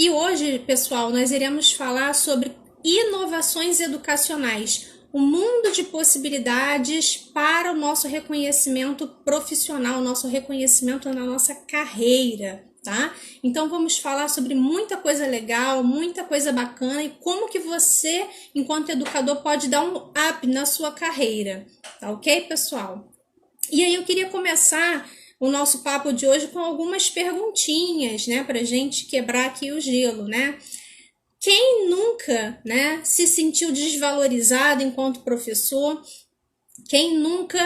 E hoje, pessoal, nós iremos falar sobre inovações educacionais, um mundo de possibilidades para o nosso reconhecimento profissional, nosso reconhecimento na nossa carreira, tá? Então vamos falar sobre muita coisa legal, muita coisa bacana e como que você, enquanto educador, pode dar um up na sua carreira, tá ok, pessoal? E aí eu queria começar o nosso papo de hoje com algumas perguntinhas, né, para gente quebrar aqui o gelo, né? Quem nunca, né, se sentiu desvalorizado enquanto professor? Quem nunca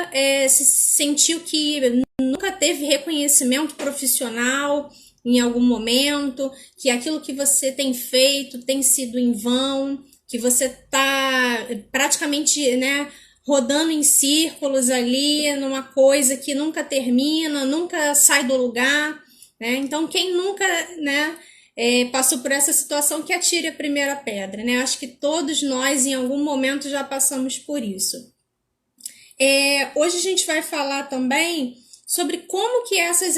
se sentiu que nunca teve reconhecimento profissional em algum momento, que aquilo que você tem feito tem sido em vão, que você está praticamente, né, rodando em círculos ali, numa coisa que nunca termina, nunca sai do lugar, né? Então, quem nunca, né, passou por essa situação, que atire a primeira pedra, né? Acho que todos nós, em algum momento, já passamos por isso. Hoje a gente vai falar também sobre como que essas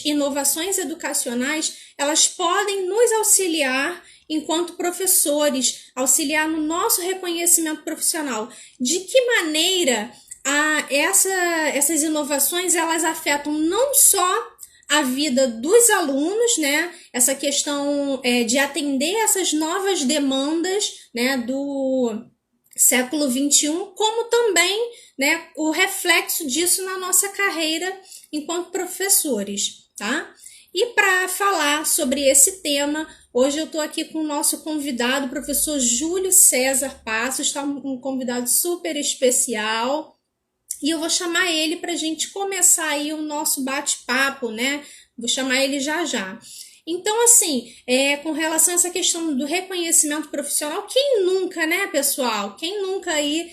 inovações educacionais, elas podem nos auxiliar enquanto professores, auxiliar no nosso reconhecimento profissional. De que maneira essas inovações, elas afetam não só a vida dos alunos, né? Essa questão de atender essas novas demandas, né, do século XXI, como também, né, o reflexo disso na nossa carreira enquanto professores, tá? E para falar sobre esse tema, hoje eu estou aqui com o nosso convidado, o professor Júlio César Passos, está um convidado super especial, e eu vou chamar ele para a gente começar aí o nosso bate-papo, né? Vou chamar ele já já. Então, assim, com relação a essa questão do reconhecimento profissional, quem nunca, né, pessoal? Quem nunca aí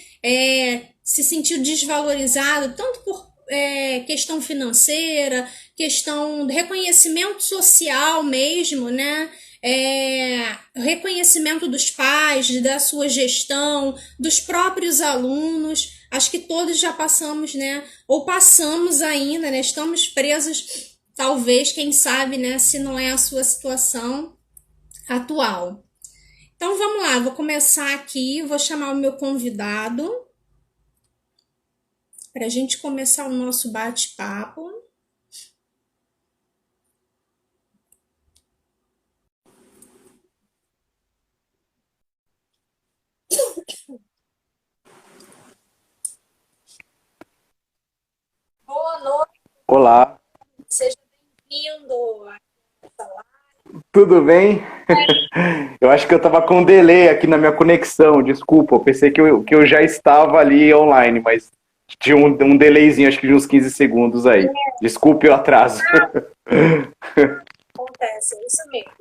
se sentiu desvalorizado, tanto por questão financeira, questão do reconhecimento social mesmo, né? Reconhecimento dos pais, da sua gestão, dos próprios alunos. Acho que todos já passamos, né? Ou passamos ainda, né? Estamos presos. Talvez, quem sabe, né, se não é a sua situação atual. Então vamos lá, vou começar aqui, vou chamar o meu convidado para a gente começar o nosso bate-papo. Boa noite. Olá, Seja bem-vindo. tudo bem? Eu acho que eu estava com um delay aqui na minha conexão, desculpa, eu pensei que eu já estava ali online, mas tinha um delayzinho, acho que de uns 15 segundos aí. Desculpe o atraso. Acontece, é isso mesmo.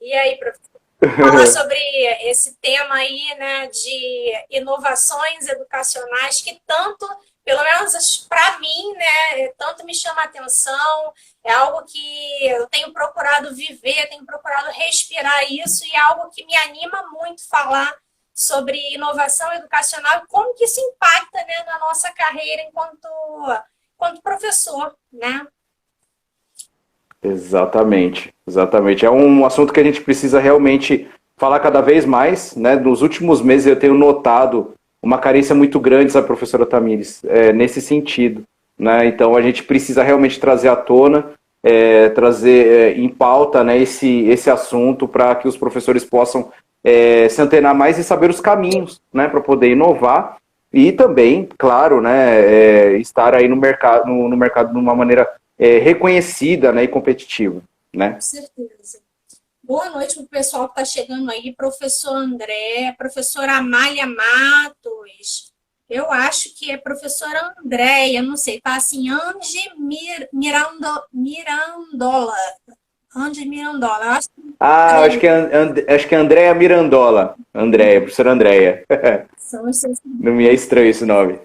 E aí, professor? Falar sobre esse tema aí, né, de inovações educacionais que tanto, pelo menos para mim, né, tanto me chama a atenção, é algo que eu tenho procurado viver, tenho procurado respirar isso e é algo que me anima muito falar sobre inovação educacional e como que isso impacta, né, na nossa carreira enquanto professor, né? Exatamente, exatamente. É um assunto que a gente precisa realmente falar cada vez mais, né? Nos últimos meses eu tenho notado uma carência muito grande, sabe, professora Tamires, nesse sentido, né? Então a gente precisa realmente trazer à tona, trazer em pauta, né, esse assunto para que os professores possam se antenar mais e saber os caminhos, né, para poder inovar e também, claro, né, estar aí no mercado de uma maneira reconhecida, né, e competitiva, Com né? certeza. Boa noite para o pessoal que está chegando aí, professor André, professora Amália Matos. Eu acho que é professora Andréia, não sei, tá assim, Mirandola. Ange Mirandola. Eu acho que Ah, é, acho que é Andréia Mirandola. Andréia, professora Andréia. são os seus. Não me é estranho esse nome.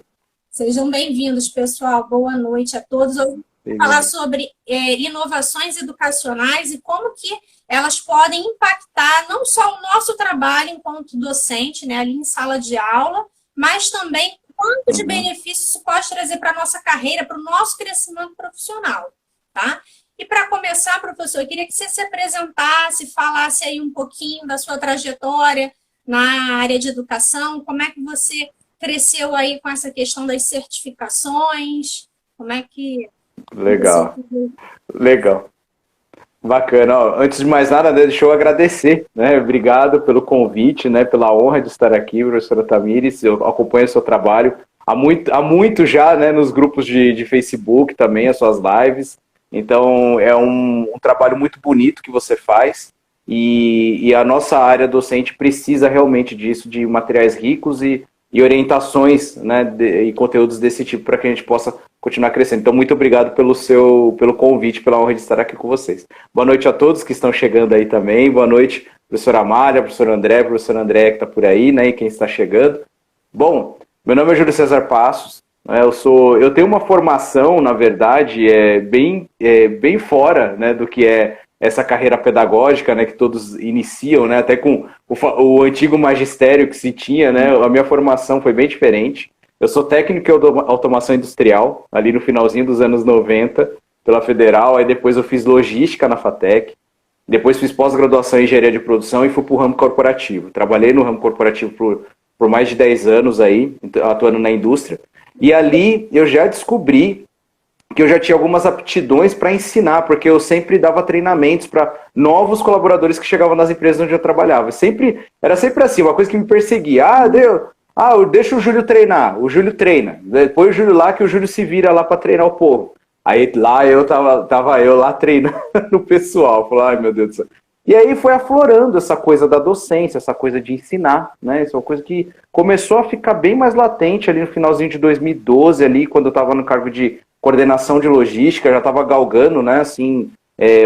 Sejam bem-vindos, pessoal. Boa noite a todos. Hoje vou falar sobre inovações educacionais e como que elas podem impactar não só o nosso trabalho enquanto docente, né, ali em sala de aula, mas também quanto de Uhum. benefício isso pode trazer para a nossa carreira, para o nosso crescimento profissional, tá? E para começar, professor, eu queria que você se apresentasse, falasse aí um pouquinho da sua trajetória na área de educação, como é que você cresceu aí com essa questão das certificações, como é que você... Legal, legal. Bacana. Ó, antes de mais nada, né, deixa eu agradecer, né? Obrigado pelo convite, né? Pela honra de estar aqui, professora Tamires. Eu acompanho o seu trabalho há muito já, né? Nos grupos de Facebook também, as suas lives. Então, é um trabalho muito bonito que você faz e a nossa área docente precisa realmente disso, de materiais ricos e orientações, né? E conteúdos desse tipo para que a gente possa continuar crescendo. Então, muito obrigado pelo convite, pela honra de estar aqui com vocês. Boa noite a todos que estão chegando aí também. Boa noite, professora Amália, professor André que está por aí, né? E quem está chegando. Bom, meu nome é Júlio César Passos. Né, eu tenho uma formação, na verdade, bem fora, né, do que é essa carreira pedagógica, né, que todos iniciam, né, até com o antigo magistério que se tinha, né, a minha formação foi bem diferente. Eu sou técnico em automação industrial, ali no finalzinho dos anos 90, pela Federal, aí depois eu fiz logística na FATEC, depois fiz pós-graduação em engenharia de produção e fui para o ramo corporativo. Trabalhei no ramo corporativo por mais de 10 anos aí, atuando na indústria. E ali eu já descobri que eu já tinha algumas aptidões para ensinar, porque eu sempre dava treinamentos para novos colaboradores que chegavam nas empresas onde eu trabalhava. Era sempre assim, uma coisa que me perseguia. Deixa o Júlio treinar. O Júlio treina. Põe o Júlio lá que o Júlio se vira lá para treinar o povo. Aí lá eu tava eu lá treinando o pessoal. Falei, ai meu Deus do céu. E aí foi aflorando essa coisa da docência, essa coisa de ensinar, né? Isso é uma coisa que começou a ficar bem mais latente ali no finalzinho de 2012, ali, quando eu estava no cargo de coordenação de logística, já estava galgando, né, assim,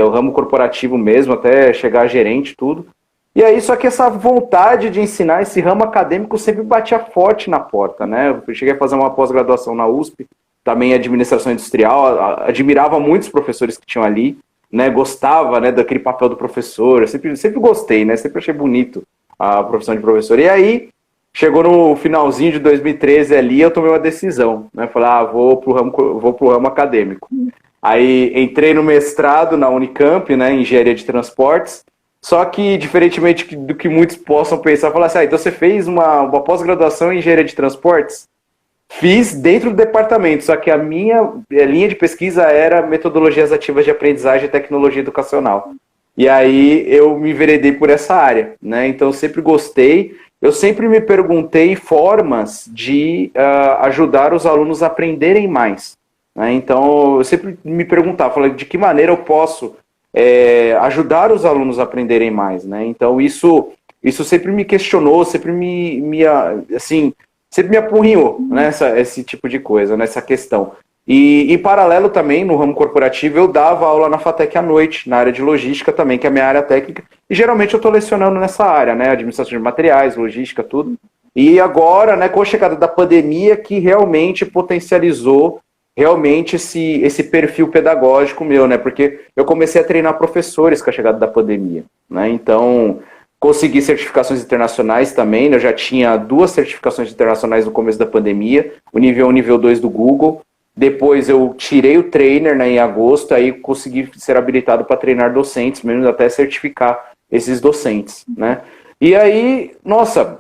o ramo corporativo mesmo, até chegar a gerente, tudo. E aí, só que essa vontade de ensinar, esse ramo acadêmico sempre batia forte na porta, né? Eu cheguei a fazer uma pós-graduação na USP, também em administração industrial, admirava muitos professores que tinham ali, né, gostava, né, daquele papel do professor, eu sempre gostei, né, sempre achei bonito a profissão de professor. E aí, chegou no finalzinho de 2013 ali, eu tomei uma decisão, né, falei, vou pro ramo acadêmico. Aí, entrei no mestrado na Unicamp, né, em engenharia de transportes, só que, diferentemente do que muitos possam pensar, falar assim, então você fez uma pós-graduação em engenharia de transportes? Fiz dentro do departamento, só que a minha linha de pesquisa era metodologias ativas de aprendizagem e tecnologia educacional. E aí eu me enveredei por essa área, né? Então eu sempre gostei, eu sempre me perguntei formas de ajudar os alunos a aprenderem mais. Né? Então eu sempre me perguntava, falei, de que maneira eu posso ajudar os alunos a aprenderem mais, né? Então isso sempre me questionou, sempre sempre me apurrinhou, né, esse tipo de coisa, nessa questão. E em paralelo também, no ramo corporativo, eu dava aula na FATEC à noite, na área de logística também, que é a minha área técnica, e geralmente eu estou lecionando nessa área, né, administração de materiais, logística, tudo. E agora, né, com a chegada da pandemia, que realmente potencializou realmente esse perfil pedagógico meu, né, porque eu comecei a treinar professores com a chegada da pandemia, né, então... Consegui certificações internacionais também, eu já tinha 2 certificações internacionais no começo da pandemia, o nível 1 e o nível 2 do Google. Depois eu tirei o trainer, né, em agosto, aí consegui ser habilitado para treinar docentes, mesmo até certificar esses docentes, né? E aí, nossa,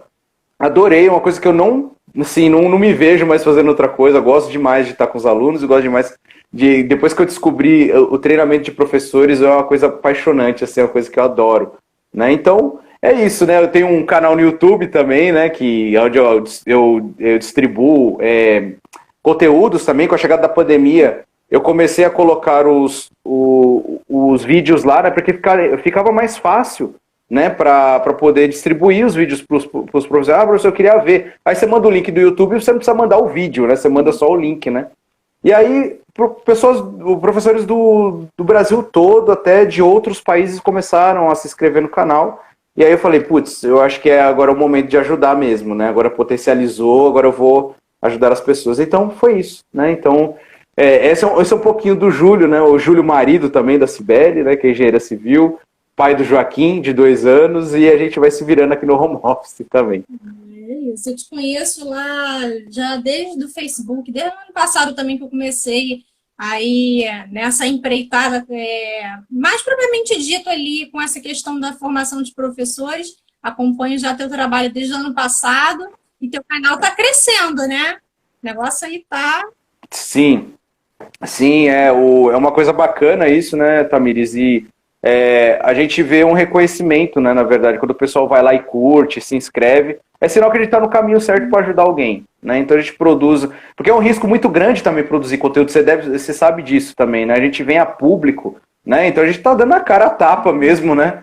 adorei, uma coisa que eu não me vejo mais fazendo outra coisa, gosto demais de estar com os alunos, e gosto demais depois que eu descobri o treinamento de professores, é uma coisa apaixonante, assim, é uma coisa que eu adoro, né? Então, é isso, né? Eu tenho um canal no YouTube também, né? Onde eu distribuo conteúdos também. Com a chegada da pandemia, eu comecei a colocar os vídeos lá, né? Porque ficava mais fácil, né? Para poder distribuir os vídeos para os professores. Professor, eu queria ver. Aí você manda o link do YouTube e você não precisa mandar o vídeo, né? Você manda só o link, né? E aí, professores do Brasil todo, até de outros países, começaram a se inscrever no canal. E aí eu falei, putz, eu acho que agora é o momento de ajudar mesmo, né? Agora potencializou, agora eu vou ajudar as pessoas. Então foi isso, né? Então, esse é um pouquinho do Júlio, né? O Júlio, marido também da Cibele, né? Que é engenheira civil, pai do Joaquim, de 2 anos, e a gente vai se virando aqui no home office também. É isso, eu te conheço lá já desde o Facebook, desde o ano passado também que eu comecei aí nessa empreitada, mais propriamente dito ali, com essa questão da formação de professores. Acompanho já teu trabalho desde o ano passado e teu canal está crescendo, né? O negócio aí tá. Sim, sim, é uma coisa bacana isso, né, Tamires? E a gente vê um reconhecimento, né, na verdade, quando o pessoal vai lá e curte, se inscreve, é sinal que a gente está no caminho certo para ajudar alguém, né? Então a gente produz, porque é um risco muito grande também produzir conteúdo, você sabe disso também, né? A gente vem a público, né? Então a gente está dando a cara a tapa mesmo, né?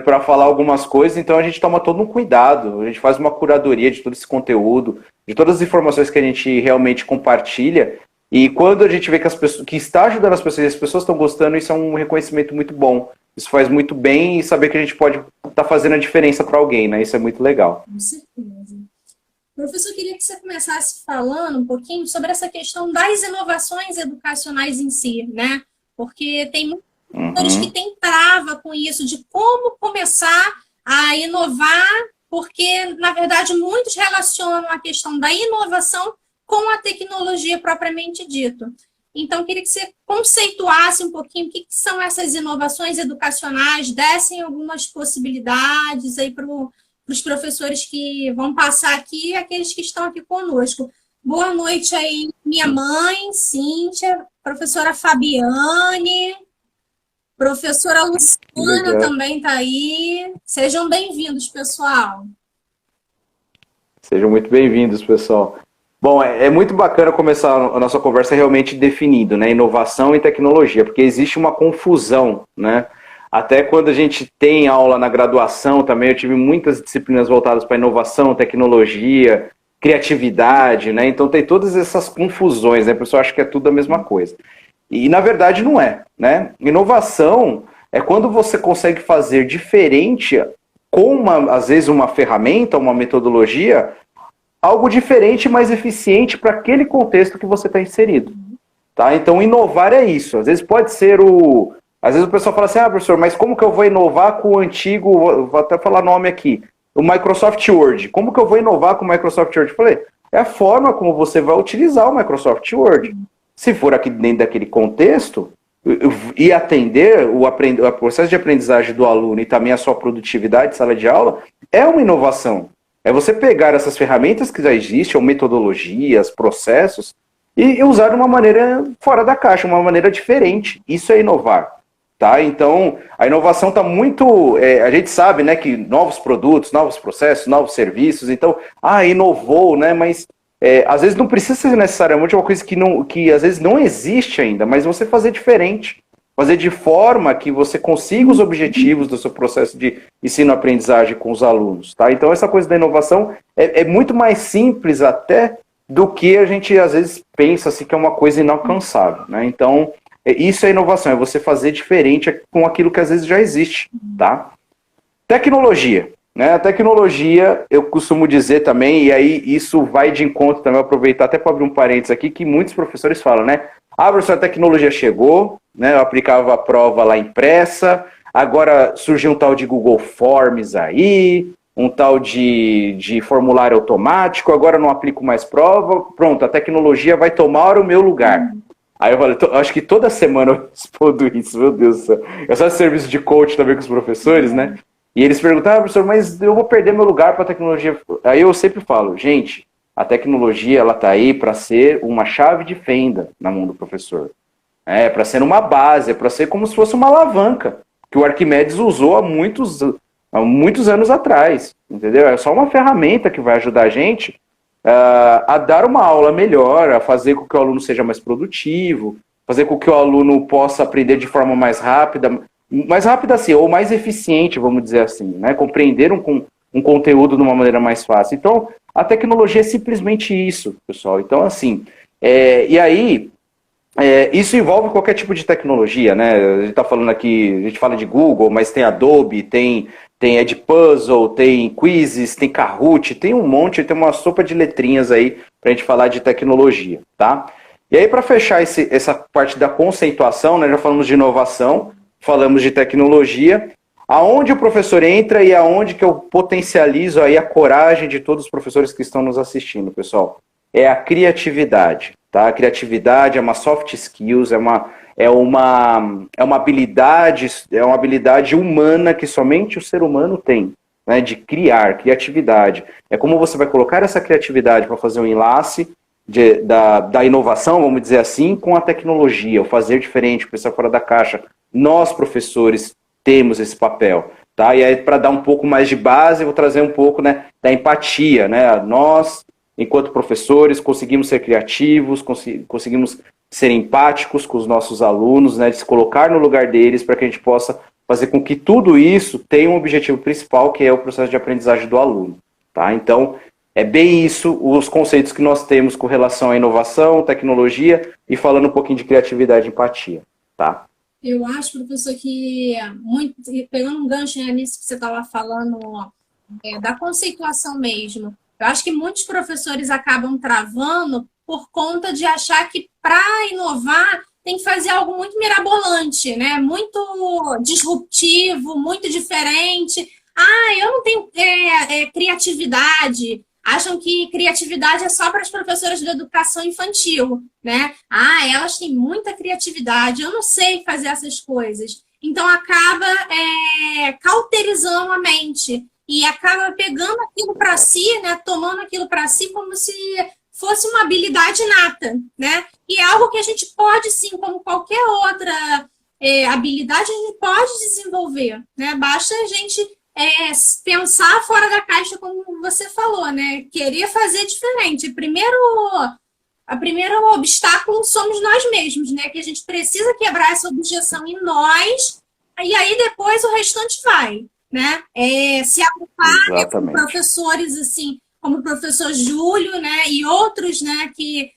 Para falar algumas coisas, então a gente toma todo um cuidado, a gente faz uma curadoria de todo esse conteúdo, de todas as informações que a gente realmente compartilha, e quando a gente vê que as pessoas, que está ajudando as pessoas e as pessoas estão gostando, isso é um reconhecimento muito bom. Isso faz muito bem e saber que a gente pode estar fazendo a diferença para alguém, né? Isso é muito legal. Com certeza. Professor, eu queria que você começasse falando um pouquinho sobre essa questão das inovações educacionais em si, né? Porque tem muitos professores que têm trava com isso, de como começar a inovar, porque, na verdade, muitos relacionam a questão da inovação com a tecnologia propriamente dito. Então, eu queria que você conceituasse um pouquinho o que são essas inovações educacionais, dessem algumas possibilidades aí para os professores que vão passar aqui e aqueles que estão aqui conosco. Boa noite aí, minha mãe, Cíntia, professora Fabiane, professora Luciana também está aí. Sejam bem-vindos, pessoal. Sejam muito bem-vindos, pessoal. Bom, é muito bacana começar a nossa conversa realmente definindo, né, inovação e tecnologia, porque existe uma confusão, né? Até quando a gente tem aula na graduação também, eu tive muitas disciplinas voltadas para inovação, tecnologia, criatividade, né? Então tem todas essas confusões, né? O pessoal acha que é tudo a mesma coisa. E na verdade não é, né? Inovação é quando você consegue fazer diferente com às vezes uma ferramenta, uma metodologia, algo diferente, mais eficiente para aquele contexto que você está inserido. Tá? Então, inovar é isso. Às vezes pode ser Às vezes o pessoal fala assim, professor, mas como que eu vou inovar com o antigo... Vou até falar nome aqui. O Microsoft Word. Como que eu vou inovar com o Microsoft Word? Eu falei, é a forma como você vai utilizar o Microsoft Word. Se for aqui dentro daquele contexto, e atender o processo de aprendizagem do aluno e também a sua produtividade de sala de aula, é uma inovação. É você pegar essas ferramentas que já existem, ou metodologias, processos, e usar de uma maneira fora da caixa, uma maneira diferente. Isso é inovar. Tá? Então, a inovação está muito... a gente sabe, né, que novos produtos, novos processos, novos serviços, então, inovou, né, mas às vezes não precisa ser necessariamente uma coisa que às vezes não existe ainda, mas você fazer diferente. Fazer de forma que você consiga os objetivos do seu processo de ensino-aprendizagem com os alunos. Tá? Então, essa coisa da inovação é muito mais simples até do que a gente, às vezes, pensa assim, que é uma coisa inalcançável. Né? Então, isso é inovação, é você fazer diferente com aquilo que às vezes já existe. Tá? Tecnologia. Né? A tecnologia, eu costumo dizer também, e aí isso vai de encontro também, aproveitar até para abrir um parênteses aqui, que muitos professores falam, né? Professor, a tecnologia chegou, né? Eu aplicava a prova lá impressa, agora surgiu um tal de Google Forms aí, um tal de formulário automático, agora eu não aplico mais prova, pronto, a tecnologia vai tomar o meu lugar. Aí eu falei, acho que toda semana eu respondo isso, meu Deus do céu. Eu faço serviço de coach também com os professores, né? E eles perguntam, professor, mas eu vou perder meu lugar para a tecnologia. Aí eu sempre falo, gente, a tecnologia ela está aí para ser uma chave de fenda na mão do professor. Para ser uma base, para ser como se fosse uma alavanca, que o Arquimedes usou há muitos anos atrás. Entendeu? É só uma ferramenta que vai ajudar a gente a dar uma aula melhor, a fazer com que o aluno seja mais produtivo, fazer com que o aluno possa aprender de forma mais rápida assim, ou mais eficiente, vamos dizer assim, né? Compreender um conteúdo de uma maneira mais fácil. Então, a tecnologia é simplesmente isso, pessoal. Então, assim, e aí, isso envolve qualquer tipo de tecnologia, né? A gente está falando aqui, a gente fala de Google, mas tem Adobe, tem Edpuzzle, tem Quizzes, tem Kahoot, tem um monte, tem uma sopa de letrinhas aí para a gente falar de tecnologia, tá? E aí, para fechar essa parte da conceituação, né, já falamos de inovação, falamos de tecnologia, aonde o professor entra e aonde que eu potencializo aí a coragem de todos os professores que estão nos assistindo, pessoal, é a criatividade, tá? A criatividade é uma soft skills, é uma habilidade humana que somente o ser humano tem, né? De criar, criatividade. É como você vai colocar essa criatividade para fazer um enlace da inovação, vamos dizer assim, com a tecnologia, o fazer diferente, pensar fora da caixa. Nós, professores, temos esse papel, tá? E aí, para dar um pouco mais de base, eu vou trazer um pouco, né, da empatia, né? Nós, enquanto professores, conseguimos ser criativos, conseguimos ser empáticos com os nossos alunos, né, de se colocar no lugar deles para que a gente possa fazer com que tudo isso tenha um objetivo principal, que é o processo de aprendizagem do aluno, tá? Então, é bem isso, os conceitos que nós temos com relação à inovação, tecnologia e falando um pouquinho de criatividade e empatia, tá? Eu acho, professor, que muito, pegando um gancho nisso que você estava falando, da conceituação mesmo, eu acho que muitos professores acabam travando por conta de achar que para inovar tem que fazer algo muito mirabolante, né? Muito disruptivo, muito diferente. Ah, eu não tenho criatividade. Acham que criatividade é só para as professoras de educação infantil, né? Ah, elas têm muita criatividade, eu não sei fazer essas coisas. Então, acaba cauterizando a mente e acaba pegando aquilo para si, né? Tomando aquilo para si como se fosse uma habilidade inata, né? E é algo que a gente pode, sim, como qualquer outra habilidade, a gente pode desenvolver, né? Basta a gente pensar fora da caixa, como você falou, né? Querer fazer diferente. O primeiro obstáculo somos nós mesmos, né? Que a gente precisa quebrar essa objeção em nós, e aí depois o restante vai, né? Se agrupar com professores assim, como o professor Júlio, né? E outros, né? Que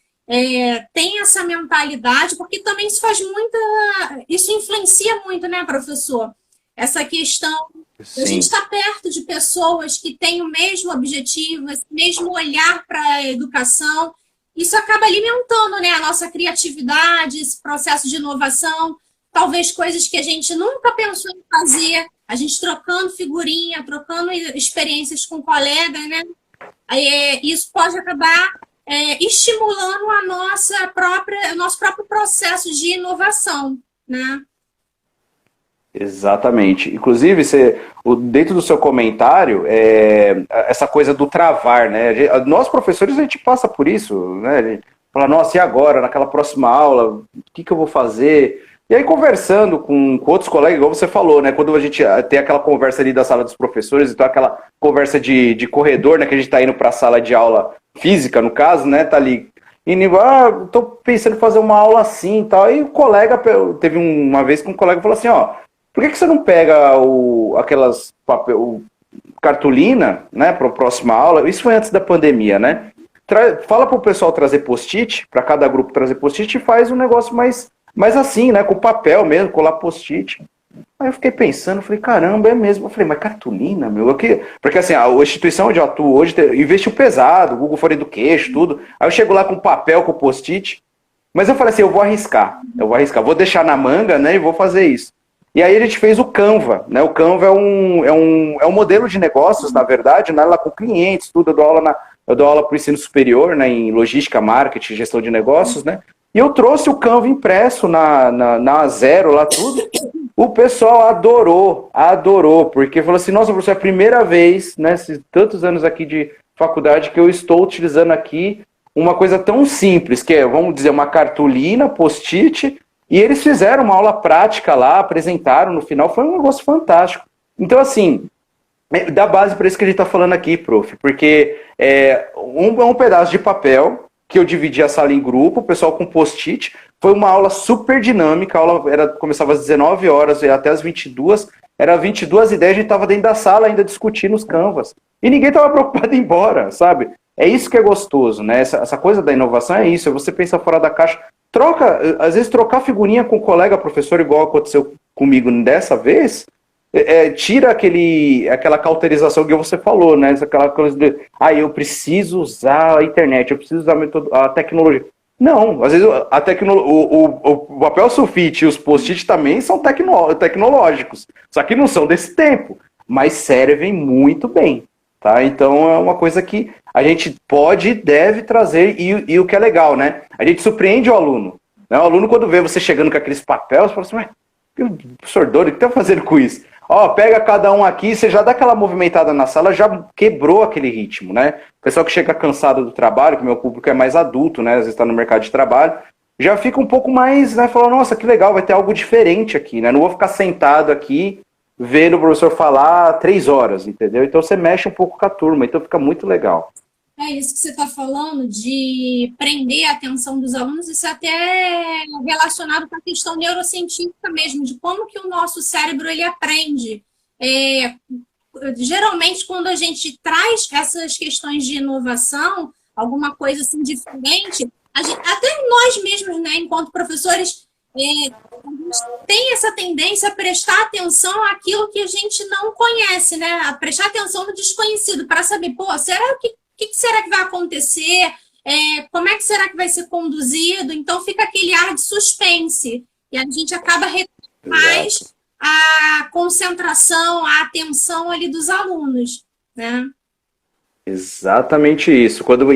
tem essa mentalidade, porque também isso influencia muito, né, professor? Essa questão de a gente estar perto de pessoas que têm o mesmo objetivo, esse mesmo olhar para a educação, isso acaba alimentando, né, a nossa criatividade, esse processo de inovação, talvez coisas que a gente nunca pensou em fazer, a gente trocando figurinha, trocando experiências com colegas, né? Isso pode acabar estimulando o nosso próprio processo de inovação, né? Exatamente. Inclusive, dentro do seu comentário, essa coisa do travar, né? Nós, professores, a gente passa por isso, né? A gente fala, nossa, e agora? Naquela próxima aula, o que eu vou fazer? E aí, conversando com outros colegas, igual você falou, né? Quando a gente tem aquela conversa ali da sala dos professores, então aquela conversa de corredor, né? Que a gente tá indo para a sala de aula física, no caso, né? Tá ali. E tô pensando em fazer uma aula assim e tal. Aí o colega, teve uma vez que um colega falou assim, ó, por que você não pega aquelas cartolina, né, para a próxima aula? Isso foi antes da pandemia, né? Fala para o pessoal trazer post-it, para cada grupo trazer post-it e faz um negócio mais assim, né, com papel mesmo, colar post-it. Aí eu fiquei pensando, falei, caramba, é mesmo. Eu falei, mas cartolina, meu? Porque assim, a instituição onde eu atuo hoje investiu pesado, o Google Fora do Queixo, tudo. Aí eu chego lá com papel, com post-it. Mas eu falei assim, eu vou arriscar, vou deixar na manga, né, e vou fazer isso. E aí a gente fez o Canva, né? O Canva é um modelo de negócios, na verdade, né? Lá com clientes, tudo. Eu dou aula para o ensino superior, né? Em logística, marketing, gestão de negócios, né? E eu trouxe o Canva impresso na Zero, lá tudo. O pessoal adorou, porque falou assim, nossa, professor, é a primeira vez, né? Tantos anos aqui de faculdade que eu estou utilizando aqui uma coisa tão simples, que é, vamos dizer, uma cartolina, post-it. E eles fizeram uma aula prática lá, apresentaram no final, foi um negócio fantástico. Então, assim, dá base para isso que a gente está falando aqui, prof, porque é um pedaço de papel que eu dividi a sala em grupo, o pessoal com post-it, foi uma aula super dinâmica, a aula começava às 19 horas e até às 22, era 22h10, a gente estava dentro da sala ainda discutindo os canvas. E ninguém estava preocupado em ir embora, sabe? É isso que é gostoso, né? Essa coisa da inovação é isso, é você pensar fora da caixa. Às vezes trocar figurinha com o colega professor, igual aconteceu comigo dessa vez, tira aquela cauterização que você falou, né? Aquela coisa de, eu preciso usar a internet, eu preciso usar a tecnologia. Não, às vezes o papel sulfite e os post-it também são tecnológicos, só que não são desse tempo, mas servem muito bem, tá? Então é uma coisa que a gente pode e deve trazer, e o que é legal, né? A gente surpreende o aluno. Né? O aluno, quando vê você chegando com aqueles papéis, fala assim, ué, professor Doido, o que tá fazendo com isso? Ó, pega cada um aqui, você já dá aquela movimentada na sala, já quebrou aquele ritmo, né? O pessoal que chega cansado do trabalho, que o meu público é mais adulto, né? Às vezes está no mercado de trabalho, já fica um pouco mais, né? Falando, nossa, que legal, vai ter algo diferente aqui, né? Não vou ficar sentado aqui vendo o professor falar 3 horas, entendeu? Então você mexe um pouco com a turma, então fica muito legal. É isso que você está falando, de prender a atenção dos alunos, isso é até relacionado com a questão neurocientífica mesmo, de como que o nosso cérebro ele aprende. É, geralmente, quando a gente traz essas questões de inovação, alguma coisa assim diferente, até nós mesmos, né, enquanto professores, a gente tem essa tendência a prestar atenção àquilo que a gente não conhece, né? A prestar atenção no desconhecido, para saber, pô, será que será que vai acontecer? Como é que será que vai ser conduzido? Então fica aquele ar de suspense. E a gente acaba reduzindo mais a concentração, a atenção ali dos alunos, né? Exatamente isso. Quando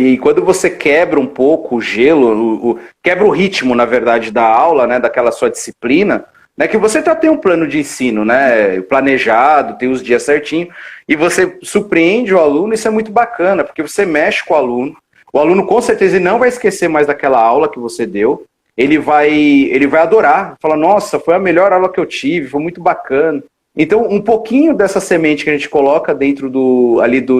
você quebra um pouco o gelo, quebra o ritmo, na verdade, da aula, né, daquela sua disciplina, né, que você já tem um plano de ensino, né, planejado, tem os dias certinho, e você surpreende o aluno, isso é muito bacana, porque você mexe com o aluno com certeza não vai esquecer mais daquela aula que você deu, ele vai adorar, falar, nossa, foi a melhor aula que eu tive, foi muito bacana. Então, um pouquinho dessa semente que a gente coloca dentro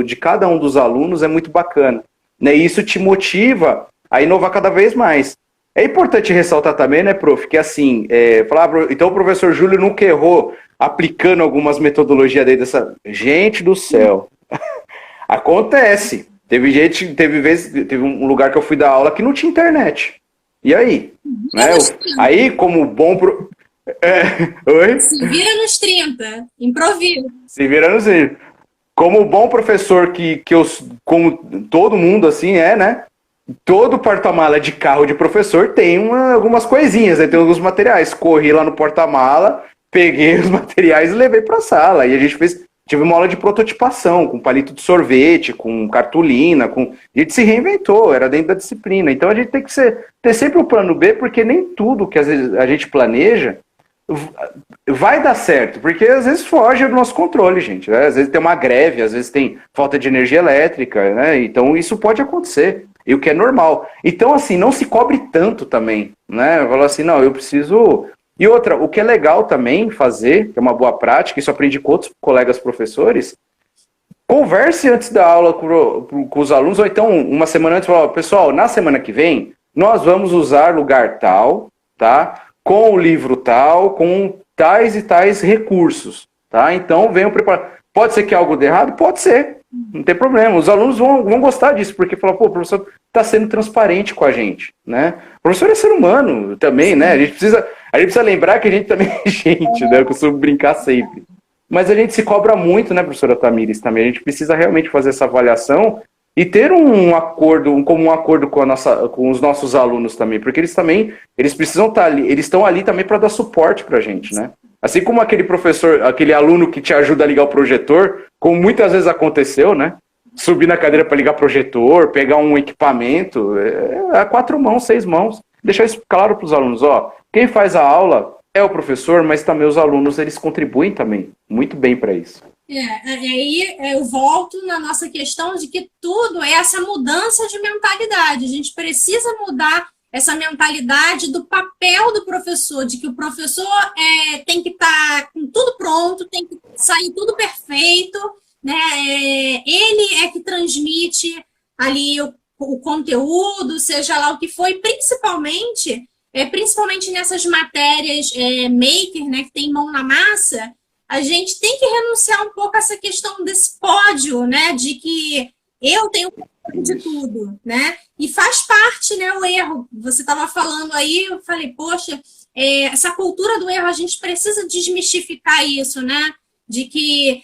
de cada um dos alunos é muito bacana. Né? E isso te motiva a inovar cada vez mais. É importante ressaltar também, né, prof, que assim, então o professor Júlio nunca errou aplicando algumas metodologias dele dessa. Gente do céu. Acontece. Teve um lugar que eu fui dar aula que não tinha internet. E aí? Né? Aí, como bom. Oi? Se vira nos 30, improviso. Se vira nos 30. Como bom professor como todo mundo assim né? Todo porta-mala de carro de professor tem algumas coisinhas, né? Tem alguns materiais. Corri lá no porta-mala, peguei os materiais e levei para a sala. E a gente tive uma aula de prototipação, com palito de sorvete, com cartolina, a gente se reinventou, era dentro da disciplina. Então a gente tem que ter sempre o plano B, porque nem tudo que às vezes a gente planeja vai dar certo, porque às vezes foge do nosso controle, gente. Né? Às vezes tem uma greve, às vezes tem falta de energia elétrica, né? Então isso pode acontecer, e o que é normal. Então, assim, não se cobre tanto também, né? Fala assim, não, eu preciso. E outra, o que é legal também fazer, que é uma boa prática, isso eu aprendi com outros colegas professores, converse antes da aula com os alunos, ou então uma semana antes, fala, pessoal, na semana que vem, nós vamos usar lugar tal, tá? Com o livro tal, com tais e tais recursos, tá? Então, venham preparar. Pode ser que algo dê errado? Pode ser, não tem problema. Os alunos vão gostar disso, porque falam, pô, o professor está sendo transparente com a gente, né? O professor é ser humano também, né? A gente precisa lembrar que a gente também é gente, né? Eu costumo brincar sempre. Mas a gente se cobra muito, né, professora Tamires, também. A gente precisa realmente fazer essa avaliação e ter um comum acordo com os nossos alunos também, porque eles precisam estar ali, eles estão ali também para dar suporte para a gente, né? Assim como aquele professor, aquele aluno que te ajuda a ligar o projetor, como muitas vezes aconteceu, né? Subir na cadeira para ligar projetor, pegar um equipamento, a 4 mãos, 6 mãos. Deixar isso claro para os alunos, ó, quem faz a aula é o professor, mas também os alunos, eles contribuem também muito bem para isso. Aí eu volto na nossa questão de que tudo é essa mudança de mentalidade. A gente precisa mudar essa mentalidade do papel do professor, de que o professor tem que estar com tudo pronto, tem que sair tudo perfeito, né? Ele é que transmite ali o conteúdo, seja lá o que for, e principalmente nessas matérias maker, né, que tem mão na massa, a gente tem que renunciar um pouco a essa questão desse pódio, né, de que eu tenho controle de tudo, né, e faz parte, né, o erro. Você estava falando aí, eu falei, poxa, essa cultura do erro, a gente precisa desmistificar isso, né, de que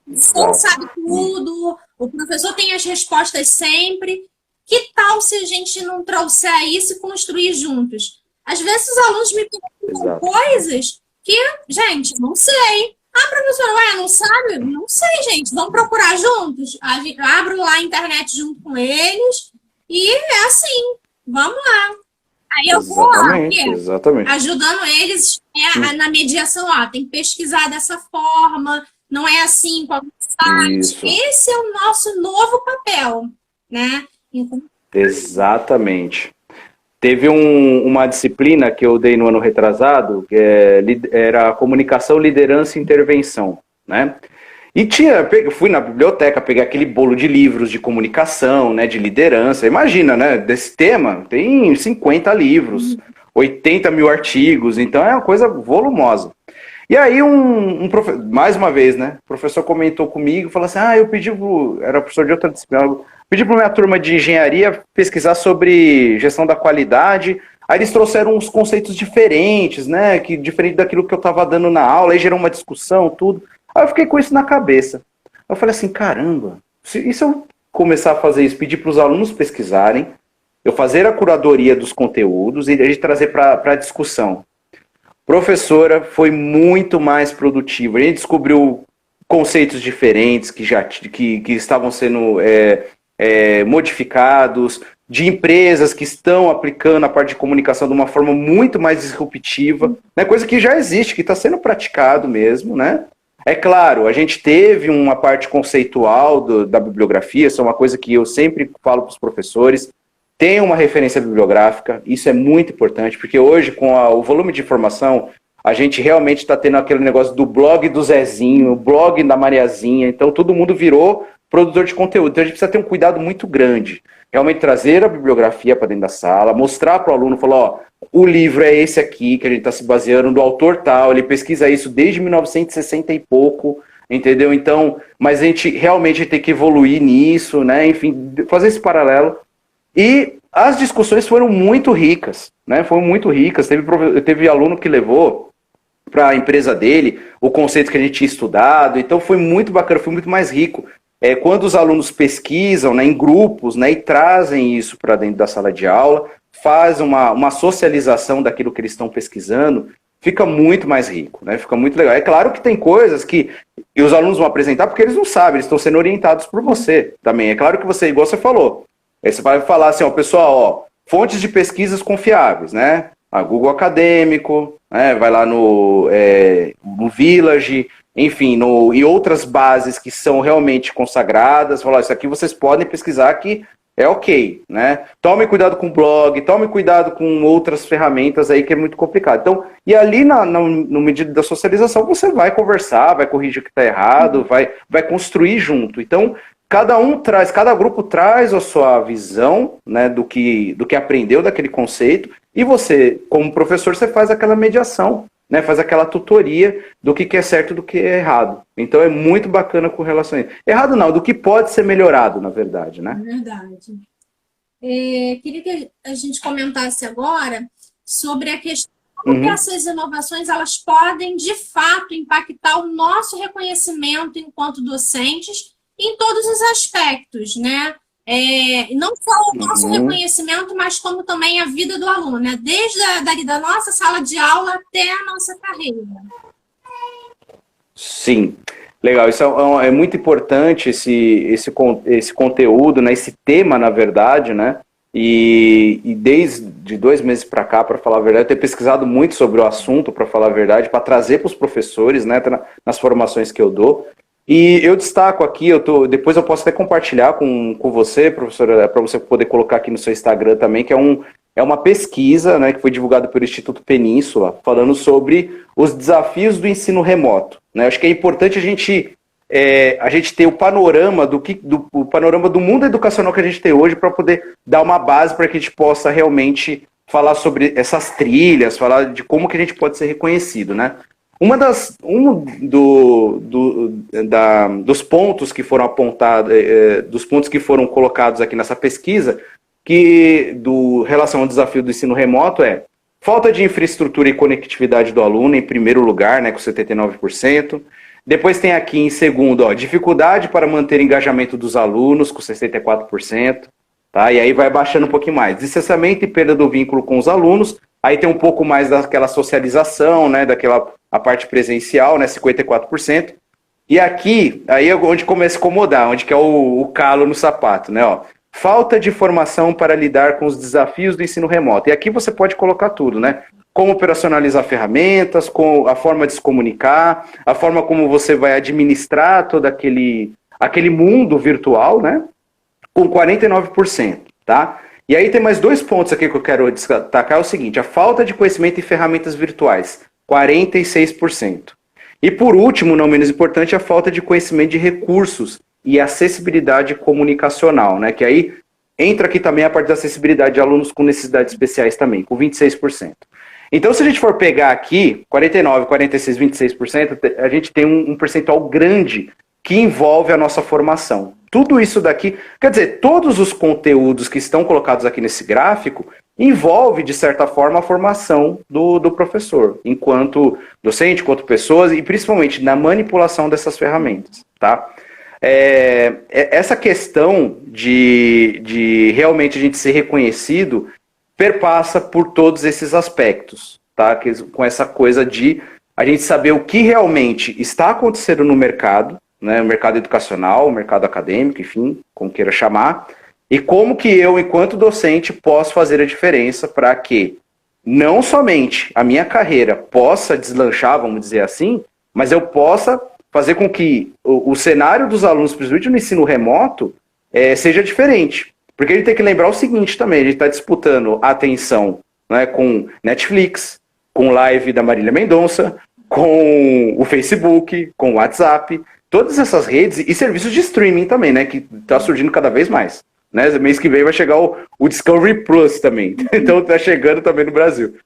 você sabe tudo, o professor tem as respostas sempre. Que tal se a gente não trouxer isso e construir juntos? Às vezes os alunos me perguntam coisas que, gente, não sei. Professora, ué, não sabe? Não sei, gente. Vamos procurar juntos? A gente abro lá a internet junto com eles e é assim. Vamos lá. Aí eu vou lá, Exatamente, exatamente. ajudando eles na mediação. Ó, tem que pesquisar dessa forma, não é assim qualquer site. Isso, Esse é o nosso novo papel, né? Então, exatamente. Teve uma disciplina que eu dei no ano retrasado, que era comunicação, liderança e intervenção, né? E fui na biblioteca pegar aquele bolo de livros de comunicação, né, de liderança. Imagina, né, desse tema, tem 50 livros, 80 mil artigos, então é uma coisa volumosa. E aí mais uma vez, né, o professor comentou comigo, falou assim, eu pedi era professor de outra disciplina, pedi para minha turma de engenharia pesquisar sobre gestão da qualidade. Aí eles trouxeram uns conceitos diferentes, né, diferente daquilo que eu estava dando na aula, aí gerou uma discussão, tudo. Aí eu fiquei com isso na cabeça. Eu falei assim, caramba, e se eu começar a fazer isso, pedir para os alunos pesquisarem, eu fazer a curadoria dos conteúdos e a gente trazer para a discussão. Professora, foi muito mais produtivo. A gente descobriu conceitos diferentes que estavam sendo modificados, de empresas que estão aplicando a parte de comunicação de uma forma muito mais disruptiva, né? Coisa que já existe, que está sendo praticado mesmo, né? É claro, a gente teve uma parte conceitual da bibliografia, isso é uma coisa que eu sempre falo para os professores, tem uma referência bibliográfica, isso é muito importante, porque hoje, com o volume de informação, a gente realmente está tendo aquele negócio do blog do Zezinho, o blog da Mariazinha, então todo mundo virou produtor de conteúdo, então a gente precisa ter um cuidado muito grande, realmente trazer a bibliografia para dentro da sala, mostrar para o aluno, falar, ó, o livro é esse aqui, que a gente está se baseando, do autor tal, ele pesquisa isso desde 1960 e pouco, entendeu? Então, mas a gente realmente tem que evoluir nisso, né? Enfim, fazer esse paralelo. E as discussões foram muito ricas, né? Foram muito ricas. Teve aluno que levou para a empresa dele o conceito que a gente tinha estudado, então foi muito bacana, foi muito mais rico. Quando os alunos pesquisam, né, em grupos, né, e trazem isso para dentro da sala de aula, faz uma socialização daquilo que eles estão pesquisando, fica muito mais rico, né? Fica muito legal. É claro que tem coisas que os alunos vão apresentar porque eles não sabem, eles estão sendo orientados por você também. É claro que você, igual você falou, aí você vai falar assim, ó, pessoal, ó, fontes de pesquisas confiáveis, né? A Google Acadêmico, né? Vai lá no Village, enfim, e outras bases que são realmente consagradas, falar, isso aqui vocês podem pesquisar que é ok, né? Tome cuidado com o blog, tome cuidado com outras ferramentas aí que é muito complicado. Então, e ali no medida da socialização você vai conversar, vai corrigir o que está errado, vai construir junto. Então, cada grupo traz a sua visão, né, do que aprendeu daquele conceito, e você, como professor, você faz aquela mediação, né, faz aquela tutoria do que é certo e do que é errado. Então é muito bacana com relação a isso. Errado não, do que pode ser melhorado, na verdade, né? verdade. Queria que a gente comentasse agora sobre a questão como que essas inovações elas podem, de fato, impactar o nosso reconhecimento enquanto docentes em todos os aspectos, né? Não só o nosso reconhecimento, mas como também a vida do aluno, né? Desde dali da nossa sala de aula até a nossa carreira. Sim, legal. Isso é muito importante, esse conteúdo, né? Esse tema, na verdade, né? E desde 2 meses para cá, para falar a verdade, eu tenho pesquisado muito sobre o assunto, para falar a verdade, para trazer para os professores, né? Nas formações que eu dou. E eu destaco aqui, depois eu posso até compartilhar com você, professora, para você poder colocar aqui no seu Instagram também, que é uma pesquisa, né, que foi divulgada pelo Instituto Península, falando sobre os desafios do ensino remoto, né? Acho que é importante a gente ter o panorama o panorama do mundo educacional que a gente tem hoje para poder dar uma base para que a gente possa realmente falar sobre essas trilhas, falar de como que a gente pode ser reconhecido, né? Dos pontos que foram apontados, dos pontos que foram colocados aqui nessa pesquisa, relação ao desafio do ensino remoto, falta de infraestrutura e conectividade do aluno, em primeiro lugar, né, com 79%. Depois tem aqui, em segundo, dificuldade para manter engajamento dos alunos, com 64%. Tá? E aí vai baixando um pouquinho mais. Distanciamento e perda do vínculo com os alunos. Aí tem um pouco mais daquela socialização, né, daquela a parte presencial, né, 54%. E aqui, aí é onde começa a incomodar, onde que é o calo no sapato, né? Ó, falta de formação para lidar com os desafios do ensino remoto. E aqui você pode colocar tudo, né? Como operacionalizar ferramentas, com a forma de se comunicar, a forma como você vai administrar todo aquele mundo virtual, né? Com 49%, tá? E aí tem mais 2 pontos aqui que eu quero destacar, é o seguinte, a falta de conhecimento em ferramentas virtuais, 46%. E por último, não menos importante, a falta de conhecimento de recursos e acessibilidade comunicacional, né? Que aí entra aqui também a parte da acessibilidade de alunos com necessidades especiais também, com 26%. Então, se a gente for pegar aqui, 49, 46, 26%, a gente tem um percentual grande que envolve a nossa formação. Tudo isso daqui, quer dizer, todos os conteúdos que estão colocados aqui nesse gráfico envolve, de certa forma, a formação do professor, enquanto docente, enquanto pessoas, e principalmente na manipulação dessas ferramentas, tá? Essa questão de realmente a gente ser reconhecido perpassa por todos esses aspectos, tá? Com essa coisa de a gente saber o que realmente está acontecendo no mercado, né? O mercado educacional, o mercado acadêmico, enfim, como queira chamar, e como que eu, enquanto docente, posso fazer a diferença para que não somente a minha carreira possa deslanchar, vamos dizer assim, mas eu possa fazer com que o cenário dos alunos, principalmente no ensino remoto, seja diferente. Porque a gente tem que lembrar o seguinte também, a gente está disputando a atenção, né, com Netflix, com live da Marília Mendonça, com o Facebook, com o WhatsApp, todas essas redes e serviços de streaming também, né, que está surgindo cada vez mais. Né? Mês que vem vai chegar o Discovery Plus também, então está chegando também no Brasil.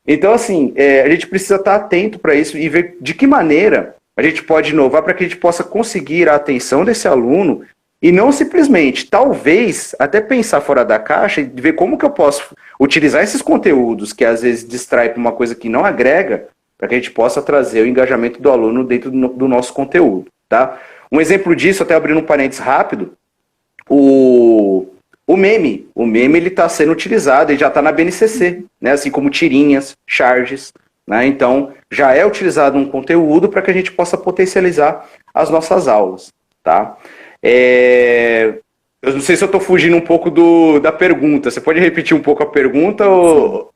Então, assim, a gente precisa estar atento para isso e ver de que maneira a gente pode inovar para que a gente possa conseguir a atenção desse aluno e não simplesmente, talvez, até pensar fora da caixa e ver como que eu posso utilizar esses conteúdos que às vezes distraem para uma coisa que não agrega, para que a gente possa trazer o engajamento do aluno dentro do nosso conteúdo, tá? Um exemplo disso, até abrindo um parênteses rápido, o meme ele está sendo utilizado e já está na BNCC, né? Assim como tirinhas, charges, né? Então já é utilizado um conteúdo para que a gente possa potencializar as nossas aulas, tá? Eu não sei se eu estou fugindo um pouco da pergunta. Você pode repetir um pouco a pergunta? Ou,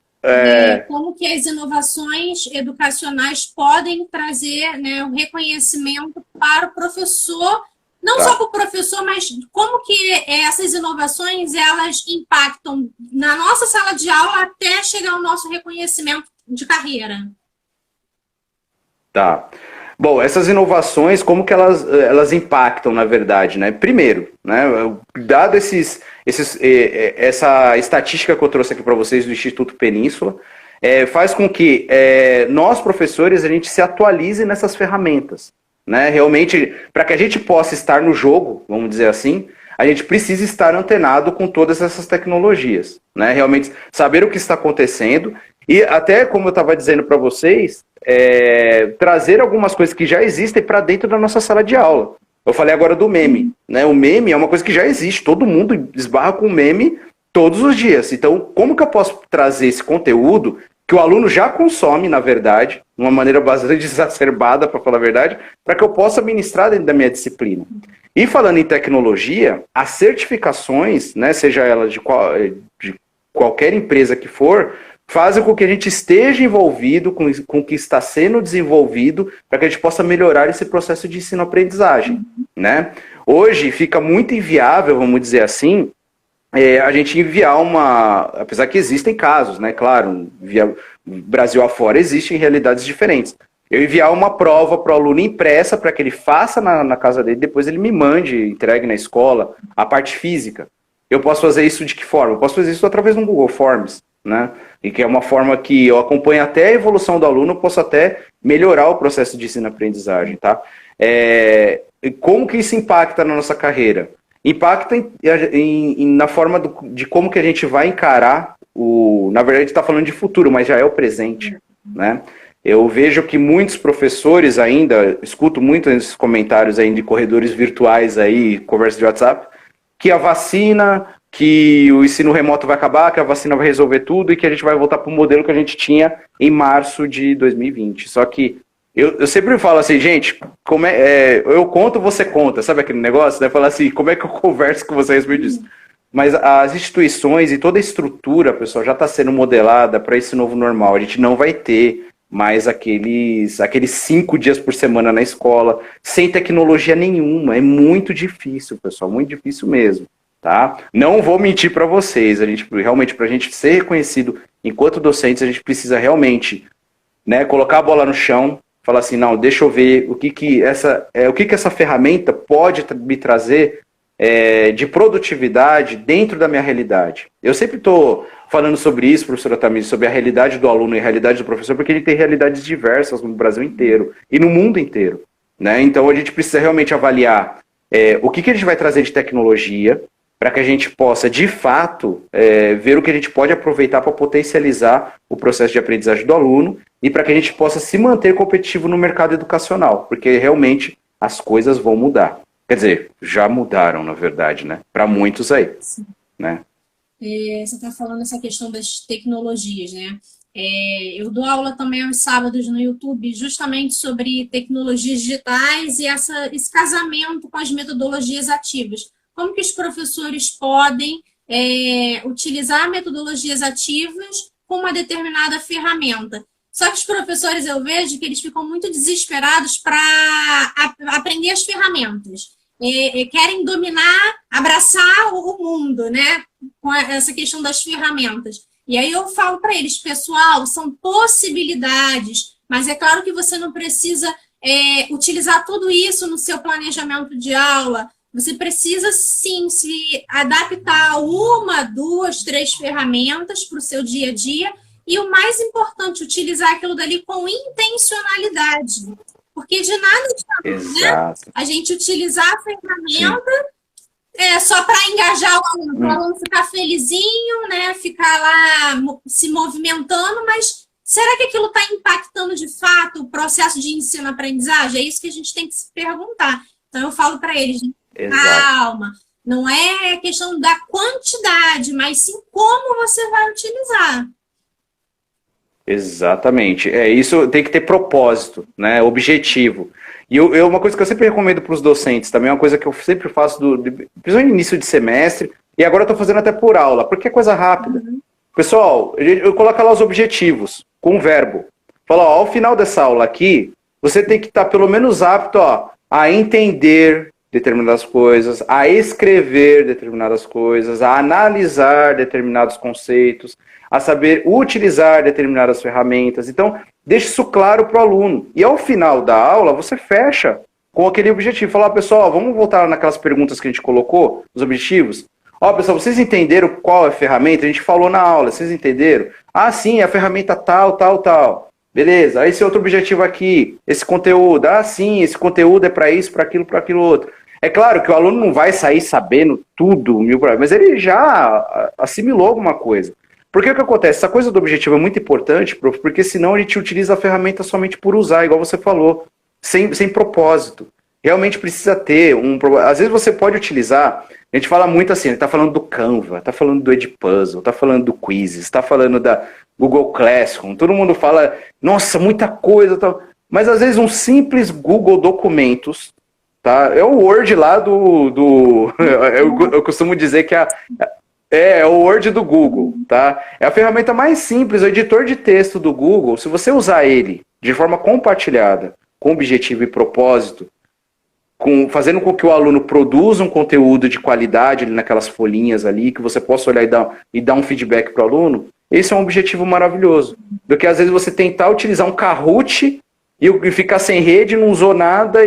como que as inovações educacionais podem trazer, né, um reconhecimento para o professor, não só para o professor, mas como que essas inovações elas impactam na nossa sala de aula até chegar ao nosso reconhecimento de carreira? Tá. Bom, essas inovações, como que elas impactam, na verdade, né? Primeiro, né, dado essa estatística que eu trouxe aqui para vocês do Instituto Península, faz com que nós, professores, a gente se atualize nessas ferramentas, né? Realmente, para que a gente possa estar no jogo, vamos dizer assim, a gente precisa estar antenado com todas essas tecnologias, né? Realmente saber o que está acontecendo e até, como eu estava dizendo para vocês, trazer algumas coisas que já existem para dentro da nossa sala de aula. Eu falei agora do meme, né? O meme é uma coisa que já existe, todo mundo esbarra com meme todos os dias. Então, como que eu posso trazer esse conteúdo que o aluno já consome, na verdade, de uma maneira bastante exacerbada, para falar a verdade, para que eu possa ministrar dentro da minha disciplina? E falando em tecnologia, as certificações, né, seja ela de qualquer empresa que for, fazem com que a gente esteja envolvido com o que está sendo desenvolvido para que a gente possa melhorar esse processo de ensino-aprendizagem, né? Hoje fica muito inviável, vamos dizer assim, a gente enviar apesar que existem casos, né? Claro, Brasil afora existem realidades diferentes. Eu enviar uma prova para o aluno impressa para que ele faça na casa dele, depois ele me mande, entregue na escola, a parte física. Eu posso fazer isso de que forma? Eu posso fazer isso através do Google Forms, né? E que é uma forma que eu acompanho até a evolução do aluno, eu posso até melhorar o processo de ensino-aprendizagem, tá? Como que isso impacta na nossa carreira? Impacta na forma de como que a gente vai encarar na verdade a gente está falando de futuro, mas já é o presente, né? Eu vejo que muitos professores ainda, escuto muito esses comentários aí de corredores virtuais aí, conversa de WhatsApp, que a vacina, que o ensino remoto vai acabar, que a vacina vai resolver tudo e que a gente vai voltar para o modelo que a gente tinha em março de 2020. Só que Eu sempre falo assim, gente, eu conto, você conta, sabe aquele negócio, né? Falar assim, como é que eu converso com você a respeito disso? Mas as instituições e toda a estrutura, pessoal, já está sendo modelada para esse novo normal. A gente não vai ter mais aqueles 5 dias por semana na escola, sem tecnologia nenhuma. É muito difícil, pessoal, muito difícil mesmo, tá? Não vou mentir para vocês, realmente, para a gente ser reconhecido enquanto docentes, a gente precisa realmente, né, colocar a bola no chão, falar assim, não, deixa eu ver o que essa ferramenta pode me trazer de produtividade dentro da minha realidade. Eu sempre estou falando sobre isso, professora Tamires, sobre a realidade do aluno e a realidade do professor, porque ele tem realidades diversas no Brasil inteiro e no mundo inteiro, né? Então a gente precisa realmente avaliar o que a gente vai trazer de tecnologia para que a gente possa, de fato, ver o que a gente pode aproveitar para potencializar o processo de aprendizagem do aluno e para que a gente possa se manter competitivo no mercado educacional, porque realmente as coisas vão mudar. Quer dizer, já mudaram, na verdade, né? Para muitos aí, né? Você está falando essa questão das tecnologias, né? Eu dou aula também aos sábados no YouTube justamente sobre tecnologias digitais e esse casamento com as metodologias ativas. Como que os professores podem utilizar metodologias ativas com uma determinada ferramenta? Só que os professores, eu vejo que eles ficam muito desesperados para aprender as ferramentas. Querem dominar, abraçar o mundo, né? Com essa questão das ferramentas. E aí eu falo para eles, pessoal, são possibilidades, mas é claro que você não precisa utilizar tudo isso no seu planejamento de aula. Você precisa, sim, se adaptar a 1, 2, 3 ferramentas para o seu dia a dia e, o mais importante, utilizar aquilo dali com intencionalidade. Porque de nada adianta, né, a gente utilizar a ferramenta só para engajar o aluno, para o aluno ficar felizinho, né, ficar lá se movimentando, mas será que aquilo está impactando de fato o processo de ensino-aprendizagem? É isso que a gente tem que se perguntar. Então eu falo para eles, calma, não é questão da quantidade, mas sim como você vai utilizar. Exatamente. Isso tem que ter propósito, né? Objetivo. E uma coisa que eu sempre recomendo para os docentes, também é uma coisa que eu sempre faço, principalmente no início de semestre, e agora eu estou fazendo até por aula, porque é coisa rápida. Pessoal, eu coloco lá os objetivos, com o verbo. Falo, ao final dessa aula aqui, você tem que estar pelo menos apto a entender determinadas coisas, a escrever determinadas coisas, a analisar determinados conceitos, a saber utilizar determinadas ferramentas. Então, deixe isso claro para o aluno. E ao final da aula, você fecha com aquele objetivo. Falar, pessoal, vamos voltar naquelas perguntas que a gente colocou, os objetivos. Pessoal, vocês entenderam qual é a ferramenta? A gente falou na aula, vocês entenderam? Ah, sim, a ferramenta tal, tal, tal. Beleza, esse outro objetivo aqui, esse conteúdo. Ah, sim, esse conteúdo é para isso, para aquilo outro. É claro que o aluno não vai sair sabendo tudo, mas ele já assimilou alguma coisa. Porque o que acontece? Essa coisa do objetivo é muito importante, prof, porque senão a gente utiliza a ferramenta somente por usar, igual você falou, sem propósito. Realmente precisa ter Às vezes você pode utilizar, a gente fala muito assim, ele está falando do Canva, está falando do Edpuzzle, está falando do Quizzes, está falando da Google Classroom, todo mundo fala, nossa, muita coisa, tal. Mas às vezes um simples Google Documentos, tá? É o Word lá eu costumo dizer que é o Word do Google, tá? É a ferramenta mais simples, o editor de texto do Google. Se você usar ele de forma compartilhada, com objetivo e propósito, fazendo com que o aluno produza um conteúdo de qualidade ali naquelas folhinhas ali, que você possa olhar e dar um feedback para o aluno, esse é um objetivo maravilhoso. Do que às vezes você tentar utilizar um Kahoot e ficar sem rede, não usou nada,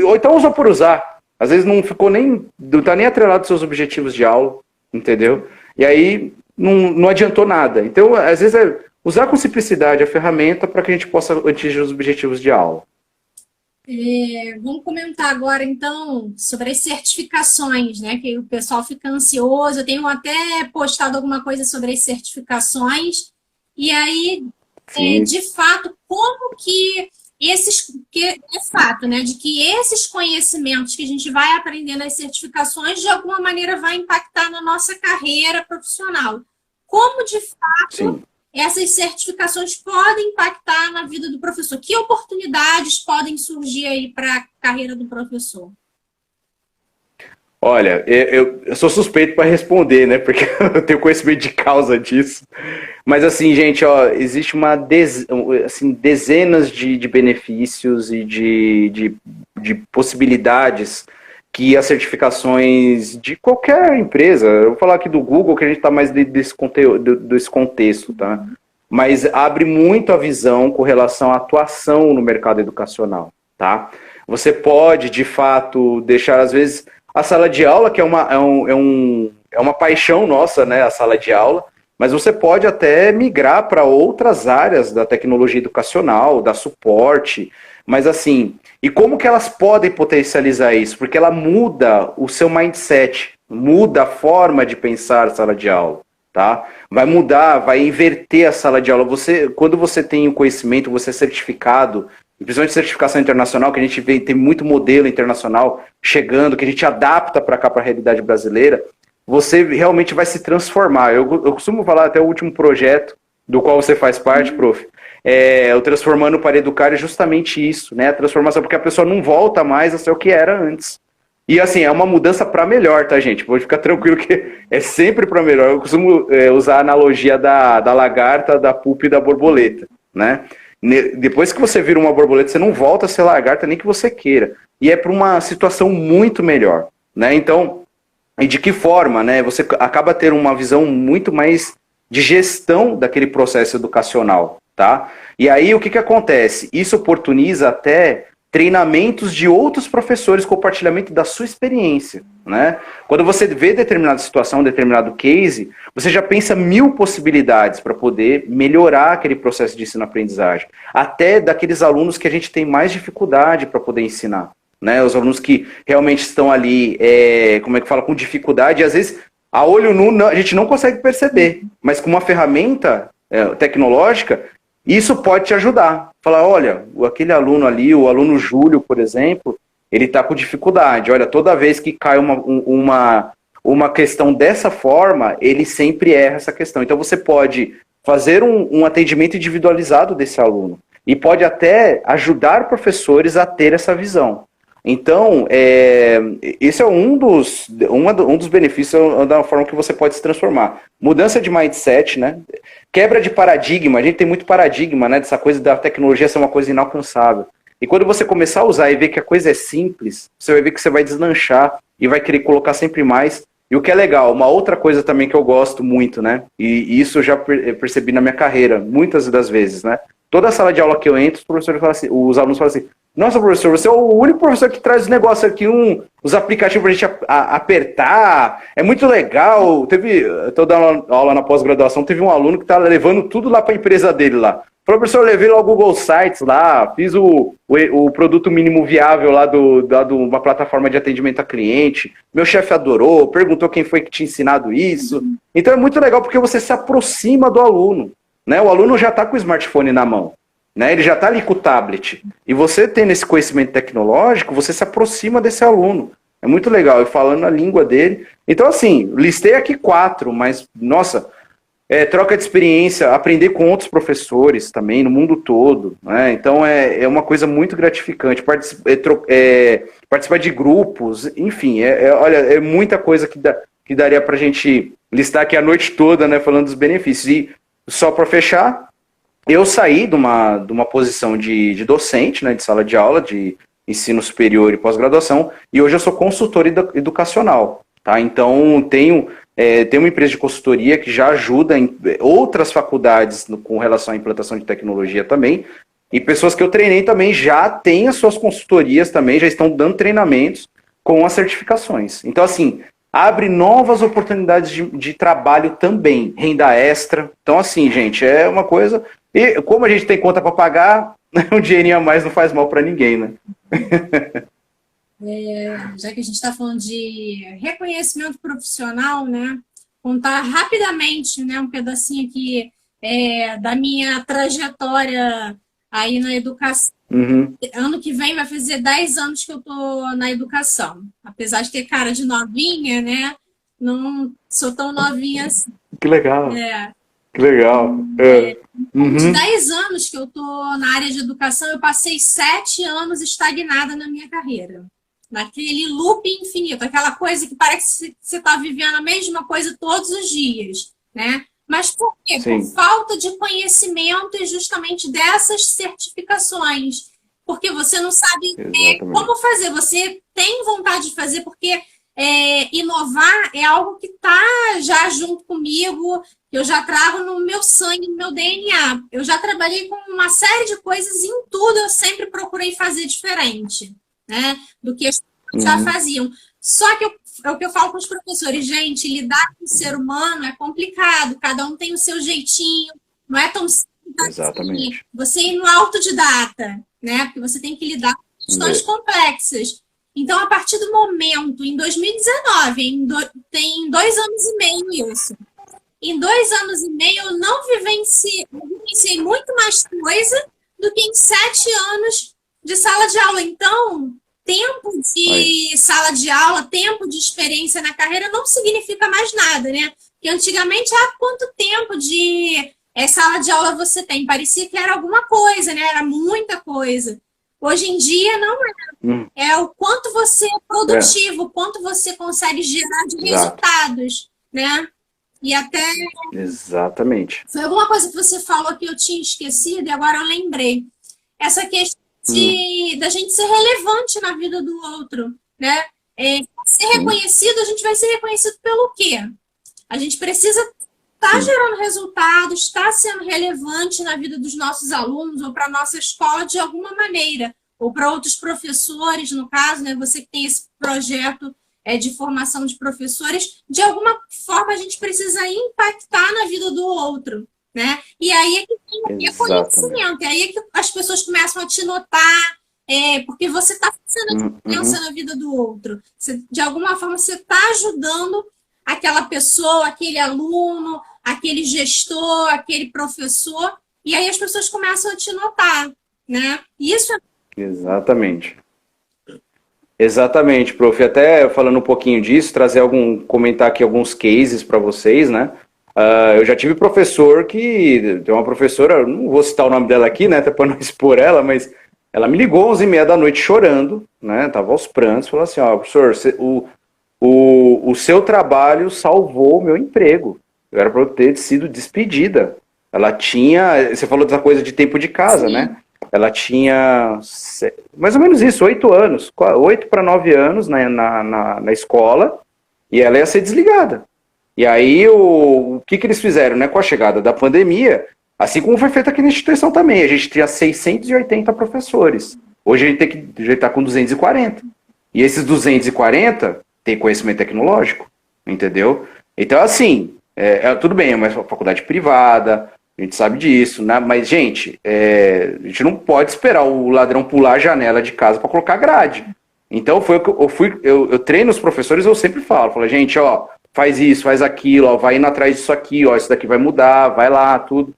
ou então usou por usar. Às vezes não está nem atrelado aos seus objetivos de aula, entendeu? E aí não adiantou nada. Então, às vezes usar com simplicidade a ferramenta para que a gente possa atingir os objetivos de aula. Vamos comentar agora, então, sobre as certificações, né? Que o pessoal fica ansioso. Eu tenho até postado alguma coisa sobre as certificações. E aí, de fato, como que é fato, né? De que esses conhecimentos que a gente vai aprender nas certificações, de alguma maneira, vai impactar na nossa carreira profissional. Como, de fato, essas certificações podem impactar na vida do professor? Que oportunidades podem surgir aí para a carreira do professor? Olha, eu sou suspeito para responder, né? Porque eu tenho conhecimento de causa disso. Mas assim, gente, ó, existe assim, dezenas de benefícios e de possibilidades que as certificações de qualquer empresa, eu vou falar aqui do Google, que a gente está mais desse conteúdo, desse contexto, tá? Mas abre muito a visão com relação à atuação no mercado educacional, tá? Você pode, de fato, deixar, às vezes, a sala de aula, que é uma paixão nossa, né, a sala de aula, mas você pode até migrar para outras áreas da tecnologia educacional, da suporte, mas assim, e como que elas podem potencializar isso? Porque ela muda o seu mindset, muda a forma de pensar a sala de aula, tá? Vai mudar, vai inverter a sala de aula. Quando você tem o conhecimento, você é certificado, principalmente certificação internacional, que a gente vê, tem muito modelo internacional chegando, que a gente adapta para cá, para a realidade brasileira, você realmente vai se transformar. Eu costumo falar até o último projeto do qual você faz parte, prof. O Transformando para Educar é justamente isso, né? A transformação, porque a pessoa não volta mais a ser o que era antes. E assim, é uma mudança para melhor, tá, gente? Pode ficar tranquilo que é sempre para melhor. Eu costumo usar a analogia da lagarta, da pupa e da borboleta, né? Depois que você vira uma borboleta, você não volta a ser lagarta nem que você queira. E é para uma situação muito melhor, né? Então, e de que forma, né? Você acaba tendo uma visão muito mais de gestão daquele processo educacional, tá? E aí o que acontece? Isso oportuniza até treinamentos de outros professores, compartilhamento da sua experiência, né? Quando você vê determinada situação, determinado case, você já pensa mil possibilidades para poder melhorar aquele processo de ensino-aprendizagem, até daqueles alunos que a gente tem mais dificuldade para poder ensinar, né? Os alunos que realmente estão ali, como é que fala, com dificuldade, e às vezes a olho nu a gente não consegue perceber, mas com uma ferramenta tecnológica, isso pode te ajudar. Falar, olha, aquele aluno ali, o aluno Júlio, por exemplo, ele está com dificuldade. Olha, toda vez que cai uma questão dessa forma, ele sempre erra essa questão. Então você pode fazer um atendimento individualizado desse aluno e pode até ajudar professores a ter essa visão. Então, esse é um dos benefícios da forma que você pode se transformar. Mudança de mindset, né? Quebra de paradigma. A gente tem muito paradigma, né? Dessa coisa da tecnologia ser uma coisa inalcançável. E quando você começar a usar e ver que a coisa é simples, você vai ver que você vai deslanchar e vai querer colocar sempre mais. E o que é legal, uma outra coisa também que eu gosto muito, né? E isso eu já percebi na minha carreira, muitas das vezes, né? Toda sala de aula que eu entro, os professores falam assim, os alunos falam assim, nossa, professor, você é o único professor que traz os negócios aqui, os aplicativos pra gente apertar, é muito legal. Eu tô dando aula na pós-graduação, teve um aluno que tá levando tudo lá pra empresa dele lá. Professor, eu levei lá o Google Sites lá, fiz o produto mínimo viável lá de uma plataforma de atendimento a cliente, meu chefe adorou, perguntou quem foi que tinha ensinado isso. Então é muito legal porque você se aproxima do aluno, né? O aluno já tá com o smartphone na mão. Né, ele já está ali com o tablet. E você tendo esse conhecimento tecnológico, você se aproxima desse aluno. É muito legal, e falando a língua dele. Então, assim, listei aqui 4, mas, nossa, troca de experiência, aprender com outros professores também, no mundo todo. Né? Então, é uma coisa muito gratificante. Participar de grupos, enfim, olha, é muita coisa que daria para a gente listar aqui a noite toda, né, falando dos benefícios. E só para fechar, eu saí de uma posição de docente, né, de sala de aula, de ensino superior e pós-graduação, e hoje eu sou consultor educacional. Tá? Então, tenho uma empresa de consultoria que já ajuda em outras faculdades com relação à implantação de tecnologia também, e pessoas que eu treinei também já têm as suas consultorias também, já estão dando treinamentos com as certificações. Então, assim, abre novas oportunidades de trabalho também, renda extra. Então, assim, gente, é uma coisa... E como a gente tem conta para pagar, um dinheirinho a mais não faz mal para ninguém, né? Já que a gente está falando de reconhecimento profissional, né? Contar rapidamente, né, um pedacinho aqui da minha trajetória aí na educação. Uhum. Ano que vem vai fazer 10 anos que eu tô na educação. Apesar de ter cara de novinha, né? Não sou tão novinha assim. Que legal. Que legal. De 10 anos que eu tô na área de educação, eu passei 7 anos estagnada na minha carreira. Naquele loop infinito, aquela coisa que parece que você está vivendo a mesma coisa todos os dias, né? Mas por quê? Sim. Por falta de conhecimento e justamente dessas certificações. Porque você não sabe como fazer. Você tem vontade de fazer, porque inovar é algo que está já junto comigo, que eu já trago no meu sangue, no meu DNA. Eu já trabalhei com uma série de coisas e em tudo eu sempre procurei fazer diferente, né, do que as pessoas já faziam. Só que é o que eu falo com os professores, gente, lidar com o ser humano é complicado, cada um tem o seu jeitinho, não é tão simples assim. Você ir no autodidata, né, porque você tem que lidar com questões complexas. Então, a partir do momento, em 2019, tem 2 anos e meio isso. Em 2 anos e meio, eu não vivenciei muito mais coisa do que em 7 anos de sala de aula. Então, tempo de sala de aula, tempo de experiência na carreira não significa mais nada, né? Porque antigamente, quanto tempo de sala de aula você tem? Parecia que era alguma coisa, né? Era muita coisa. Hoje em dia, não é. É o quanto você é produtivo, o quanto você consegue gerar de resultados, né? E até... Exatamente. Foi alguma coisa que você falou que eu tinha esquecido e agora eu lembrei. Essa questão da gente ser relevante na vida do outro, né? Ser reconhecido, a gente vai ser reconhecido pelo quê? A gente precisa estar gerando resultados, estar sendo relevante na vida dos nossos alunos ou para a nossa escola de alguma maneira, ou para outros professores, no caso, né? Você que tem esse projeto de formação de professores, de alguma forma a gente precisa impactar na vida do outro, né? E aí é que tem o reconhecimento, é aí que as pessoas começam a te notar, porque você está fazendo a diferença na vida do outro. De alguma forma você está ajudando aquela pessoa, aquele aluno, aquele gestor, aquele professor, e aí as pessoas começam a te notar, né? Isso é... Exatamente, prof. Até falando um pouquinho disso, comentar aqui alguns cases para vocês, né? Eu já tive professor tem uma professora, não vou citar o nome dela aqui, né? Até para não expor ela, mas ela me ligou 11h30 da noite chorando, né? Tava aos prantos, falou assim, professor, o seu trabalho salvou o meu emprego. Eu era para eu ter sido despedida. Ela tinha, você falou dessa coisa de tempo de casa, né? Ela tinha mais ou menos isso, 8 anos, 8 para 9 anos na escola, e ela ia ser desligada. E aí, o que eles fizeram, né? Com a chegada da pandemia, assim como foi feito aqui na instituição também, a gente tinha 680 professores. Hoje a gente já está com 240. E esses 240 têm conhecimento tecnológico, entendeu? Então, assim, tudo bem, é uma faculdade privada, a gente sabe disso, né? Mas, gente, a gente não pode esperar o ladrão pular a janela de casa para colocar grade. Então, eu treino os professores, eu sempre falo, gente, faz isso, faz aquilo, vai indo atrás disso aqui, isso daqui vai mudar, vai lá, tudo.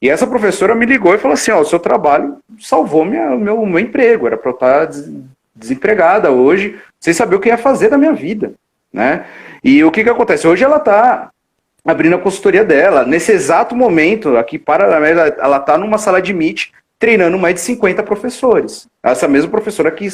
E essa professora me ligou e falou assim, o seu trabalho salvou meu emprego, era para eu estar desempregada hoje, sem saber o que ia fazer da minha vida, né? E o que acontece? Hoje ela está abrindo a consultoria dela. Nesse exato momento, aqui ela está numa sala de Meet, treinando mais de 50 professores. Essa mesma professora que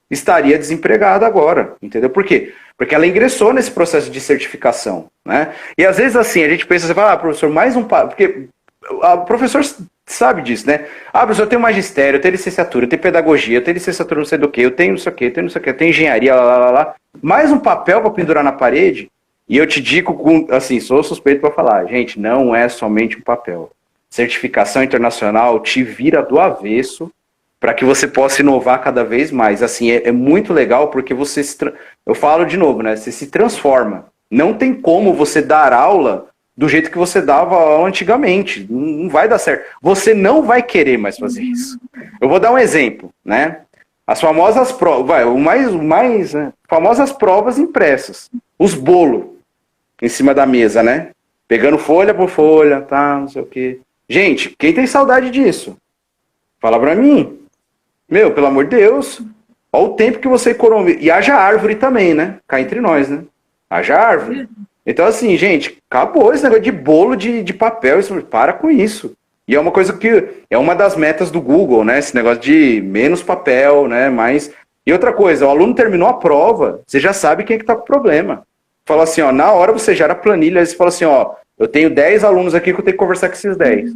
estaria desempregada agora, entendeu? Por quê? Porque ela ingressou nesse processo de certificação, né? E às vezes assim, a gente pensa, você fala, professor, mais um... Porque o professor sabe disso, né? Professor, eu tenho magistério, eu tenho licenciatura, eu tenho pedagogia, eu tenho licenciatura não sei do que, eu tenho não sei o que, eu tenho não sei o que, eu tenho engenharia, lá. Mais um papel para pendurar na parede. E eu te digo, assim, sou suspeito para falar, gente, não é somente um papel. Certificação internacional te vira do avesso para que você possa inovar cada vez mais. Assim, é muito legal porque você, eu falo de novo, né? Você se transforma. Não tem como você dar aula do jeito que você dava aula antigamente. Não vai dar certo. Você não vai querer mais fazer isso. Eu vou dar um exemplo, né? As famosas provas, né? Famosas provas impressas. Os bolos em cima da mesa, né? Pegando folha por folha, tá, não sei o quê. Gente, quem tem saudade disso? Fala pra mim. Meu, pelo amor de Deus. Olha o tempo que você economiza. E haja árvore também, né? Cá entre nós, né? Haja árvore. Então, assim, gente, acabou esse negócio de bolo de papel, isso, para com isso. E é uma coisa que é uma das metas do Google, né? Esse negócio de menos papel, né? Mais. E outra coisa, o aluno terminou a prova, você já sabe quem é que tá com o problema. Fala assim, ó, na hora você gera a planilha, aí você fala assim, ó, eu tenho 10 alunos aqui que eu tenho que conversar com esses 10.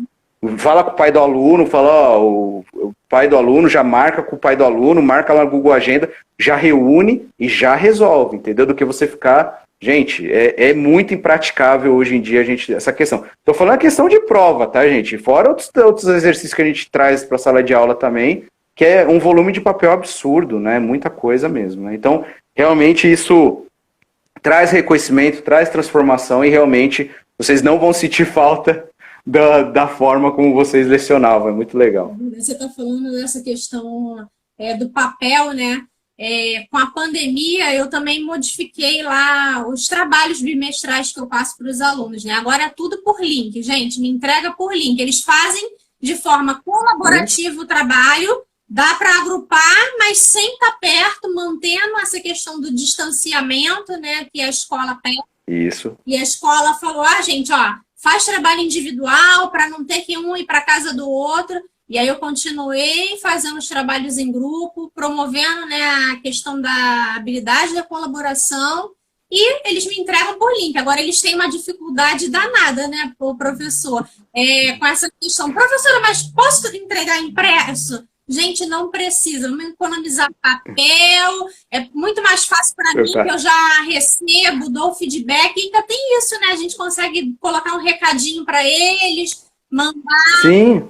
Fala com o pai do aluno, fala, ó, o pai do aluno já marca com o pai do aluno, marca lá no Google Agenda, já reúne e já resolve, entendeu? Do que você ficar. Gente, é muito impraticável hoje em dia a gente, essa questão. Estou falando a questão de prova, tá, gente? Fora outros exercícios que a gente traz para a sala de aula também, que é um volume de papel absurdo, né? Muita coisa mesmo, né? Então, realmente isso traz reconhecimento, traz transformação e realmente vocês não vão sentir falta da forma como vocês lecionavam. É muito legal. Você está falando dessa questão do papel, né? Com a pandemia, eu também modifiquei lá os trabalhos bimestrais que eu passo para os alunos, né? Agora é tudo por link, gente, me entrega por link. Eles fazem de forma colaborativa o trabalho, dá para agrupar, mas sem estar perto, mantendo essa questão do distanciamento, né? Que a escola pede. Isso. E a escola falou, gente, ó, faz trabalho individual para não ter que um ir para casa do outro. E aí eu continuei fazendo os trabalhos em grupo, promovendo, né, a questão da habilidade da colaboração, e eles me entregam por link. Agora eles têm uma dificuldade danada, né, o professor, com essa questão. Professora, mas posso entregar impresso? Gente, não precisa, vamos economizar papel, é muito mais fácil para mim, que eu já recebo, dou feedback, e ainda tem isso, né? A gente consegue colocar um recadinho para eles, mandar. Sim.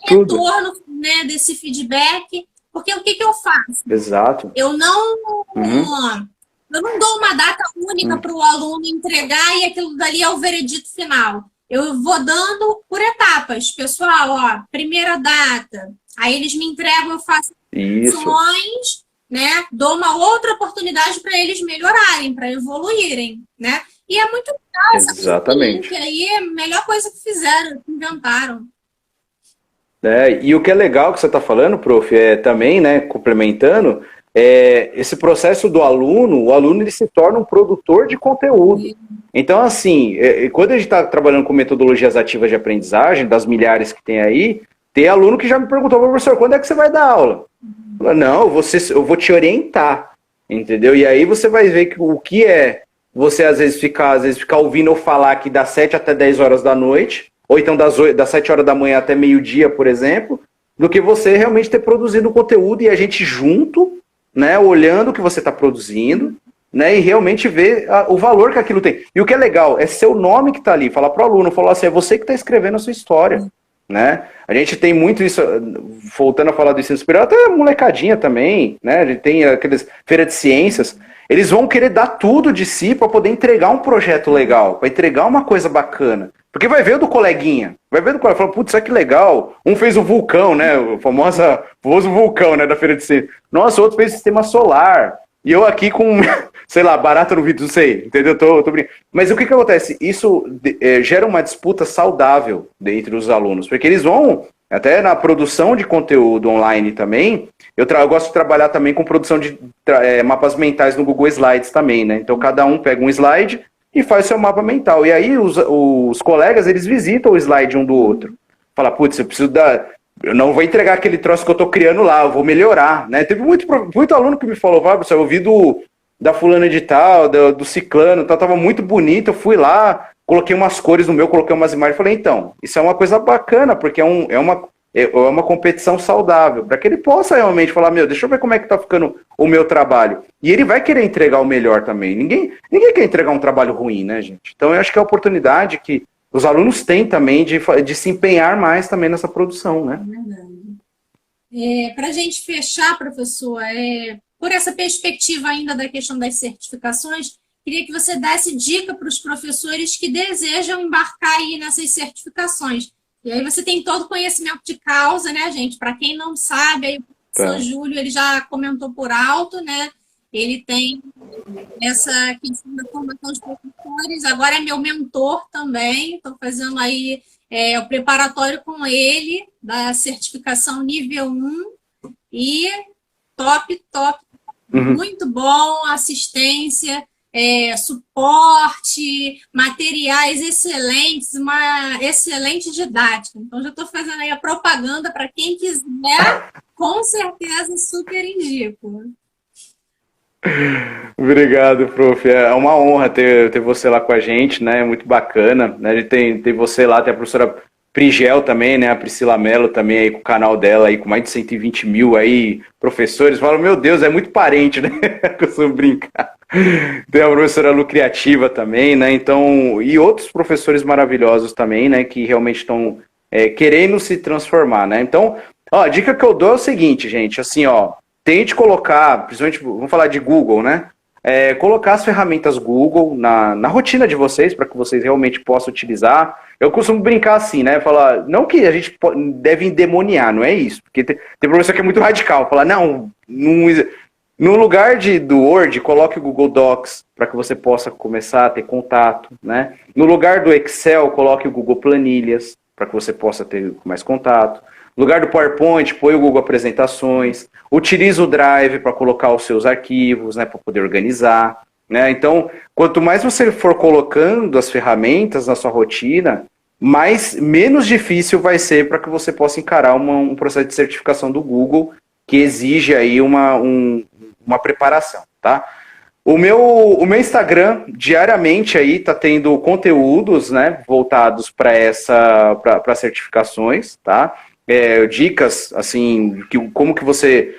O retorno, né, desse feedback, porque o que eu faço? Exato. Eu não dou uma data única para o aluno entregar e aquilo dali é o veredito final. Eu vou dando por etapas. Pessoal, ó, primeira data, aí eles me entregam, eu faço ações, né? Dou uma outra oportunidade para eles melhorarem, para evoluírem, né? E é muito legal essa Exatamente. coisa aí, é a melhor coisa que fizeram, que inventaram. E o que é legal que você está falando, prof, também, né, complementando, esse processo do aluno, o aluno ele se torna um produtor de conteúdo. Então, assim, quando a gente está trabalhando com metodologias ativas de aprendizagem, das milhares que tem aí, tem aluno que já me perguntou, professor, quando é que você vai dar aula? Eu falo, não, eu vou te orientar, entendeu? E aí você vai ver que o que é você às vezes ficar ouvindo eu falar aqui das 7 até 10 horas da noite, ou então das 7 horas da manhã até meio-dia, por exemplo, do que você realmente ter produzido o conteúdo e a gente junto, né, olhando o que você está produzindo, né, e realmente ver o valor que aquilo tem. E o que é legal, é seu nome que está ali, falar para o aluno, falar assim, é você que está escrevendo a sua história, né? A gente tem muito isso, voltando a falar do ensino superior, até molecadinha também, né, a gente tem aqueles feira de ciências, eles vão querer dar tudo de si para poder entregar um projeto legal, para entregar uma coisa bacana. Porque vai ver do coleguinha, fala, putz, isso que legal. Um fez o vulcão, né? O famoso vulcão, né? Da feira de ciência. Nossa, o outro fez sistema solar. E eu aqui com, sei lá, barata no vídeo, não sei, entendeu? Tô brincando. Mas o que acontece? Isso gera uma disputa saudável entre os alunos, porque eles vão, até na produção de conteúdo online também, eu gosto de trabalhar também com produção de mapas mentais no Google Slides também, né? Então cada um pega um slide e faz seu mapa mental. E aí os colegas, eles visitam o slide um do outro. Fala, putz, eu não vou entregar aquele troço que eu tô criando lá, eu vou melhorar, né? Teve muito aluno que me falou, professor, eu vi da fulana de tal, do ciclano, tal, tava muito bonito, eu fui lá, coloquei umas cores no meu, coloquei umas imagens, falei, então, isso é uma coisa bacana, porque é uma competição saudável, para que ele possa realmente falar, deixa eu ver como é que tá ficando o meu trabalho. E ele vai querer entregar o melhor também. Ninguém quer entregar um trabalho ruim, né, gente? Então eu acho que é a oportunidade que os alunos têm também de se empenhar mais também nessa produção, né? Para a gente fechar, professor, por essa perspectiva ainda da questão das certificações, queria que você desse dica para os professores que desejam embarcar aí nessas certificações. E aí você tem todo o conhecimento de causa, né, gente? Para quem não sabe, aí o professor Júlio, ele já comentou por alto, né? Ele tem essa questão da formação de professores, agora é meu mentor também, estou fazendo aí o preparatório com ele, da certificação nível 1, e top, muito bom, assistência, suporte, materiais excelentes, uma excelente didática. Então, já estou fazendo aí a propaganda para quem quiser, com certeza super indico. Obrigado, prof. É uma honra ter você lá com a gente, né? Muito bacana. Né? A gente tem você lá, tem a professora Prigel também, né? A Priscila Mello também aí com o canal dela aí, com mais de 120 mil aí, professores. Falam, meu Deus, é muito parente, né? Costumo brincar. Tem a professora Lu Criativa também, né? Então, e outros professores maravilhosos também, né? Que realmente estão querendo se transformar, né? Então, ó, a dica que eu dou é o seguinte, gente, assim, ó, tente colocar, principalmente, vamos falar de Google, né? Colocar as ferramentas Google na rotina de vocês, para que vocês realmente possam utilizar. Eu costumo brincar assim, né? Falar, não que a gente deve endemoniar, não é isso. Porque tem professor que é muito radical, falar, não no lugar do Word, coloque o Google Docs para que você possa começar a ter contato, né? No lugar do Excel, coloque o Google Planilhas para que você possa ter mais contato. No lugar do PowerPoint, põe o Google Apresentações. Utilize o Drive para colocar os seus arquivos, né, para poder organizar, né? Então, quanto mais você for colocando as ferramentas na sua rotina, menos difícil vai ser para que você possa encarar um processo de certificação do Google que exige aí uma preparação, tá? O meu Instagram, diariamente aí, tá tendo conteúdos, né, voltados para certificações, tá? Dicas, assim, como que você,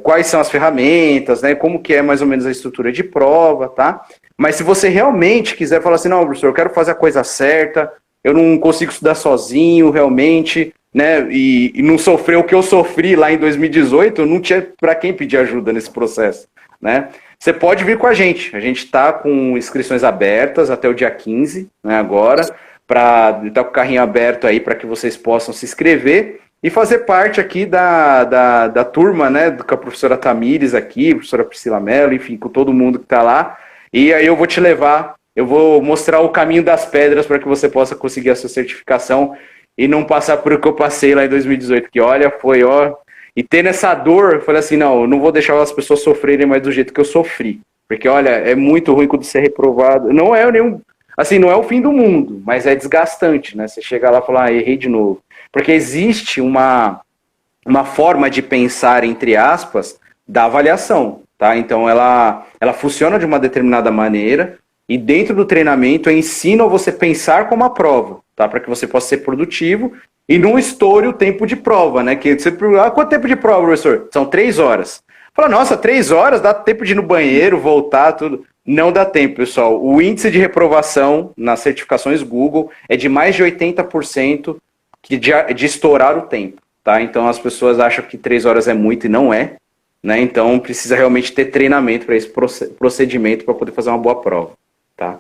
quais são as ferramentas, né, como que é mais ou menos a estrutura de prova, tá? Mas se você realmente quiser falar assim, não, professor, eu quero fazer a coisa certa, eu não consigo estudar sozinho, realmente, né, e não sofrer o que eu sofri lá em 2018, eu não tinha para quem pedir ajuda nesse processo, né? Você pode vir com a gente está com inscrições abertas até o dia 15, né, agora, para estar com o carrinho aberto aí para que vocês possam se inscrever e fazer parte aqui da turma, né, com a professora Tamires aqui, professora Priscila Mello, enfim, com todo mundo que está lá, e aí eu vou te levar, eu vou mostrar o caminho das pedras para que você possa conseguir a sua certificação e não passar por o que eu passei lá em 2018, que olha, foi, ó, e tendo essa dor, eu falei assim, não, eu não vou deixar as pessoas sofrerem mais do jeito que eu sofri, porque olha, é muito ruim quando você é reprovado, não é nenhum, assim, não é o fim do mundo, mas é desgastante, né, você chega lá e fala, errei de novo, porque existe uma forma de pensar, entre aspas, da avaliação, tá, então ela funciona de uma determinada maneira, e dentro do treinamento eu ensino a você pensar como a prova, tá? Para que você possa ser produtivo e não estoure o tempo de prova, né? Que você pergunta, quanto tempo de prova, professor? São 3 horas. Fala, nossa, 3 horas? Dá tempo de ir no banheiro, voltar, tudo. Não dá tempo, pessoal. O índice de reprovação nas certificações Google é de mais de 80% de estourar o tempo, tá? Então as pessoas acham que 3 horas é muito e não é, né? Então precisa realmente ter treinamento para esse procedimento para poder fazer uma boa prova. Tá?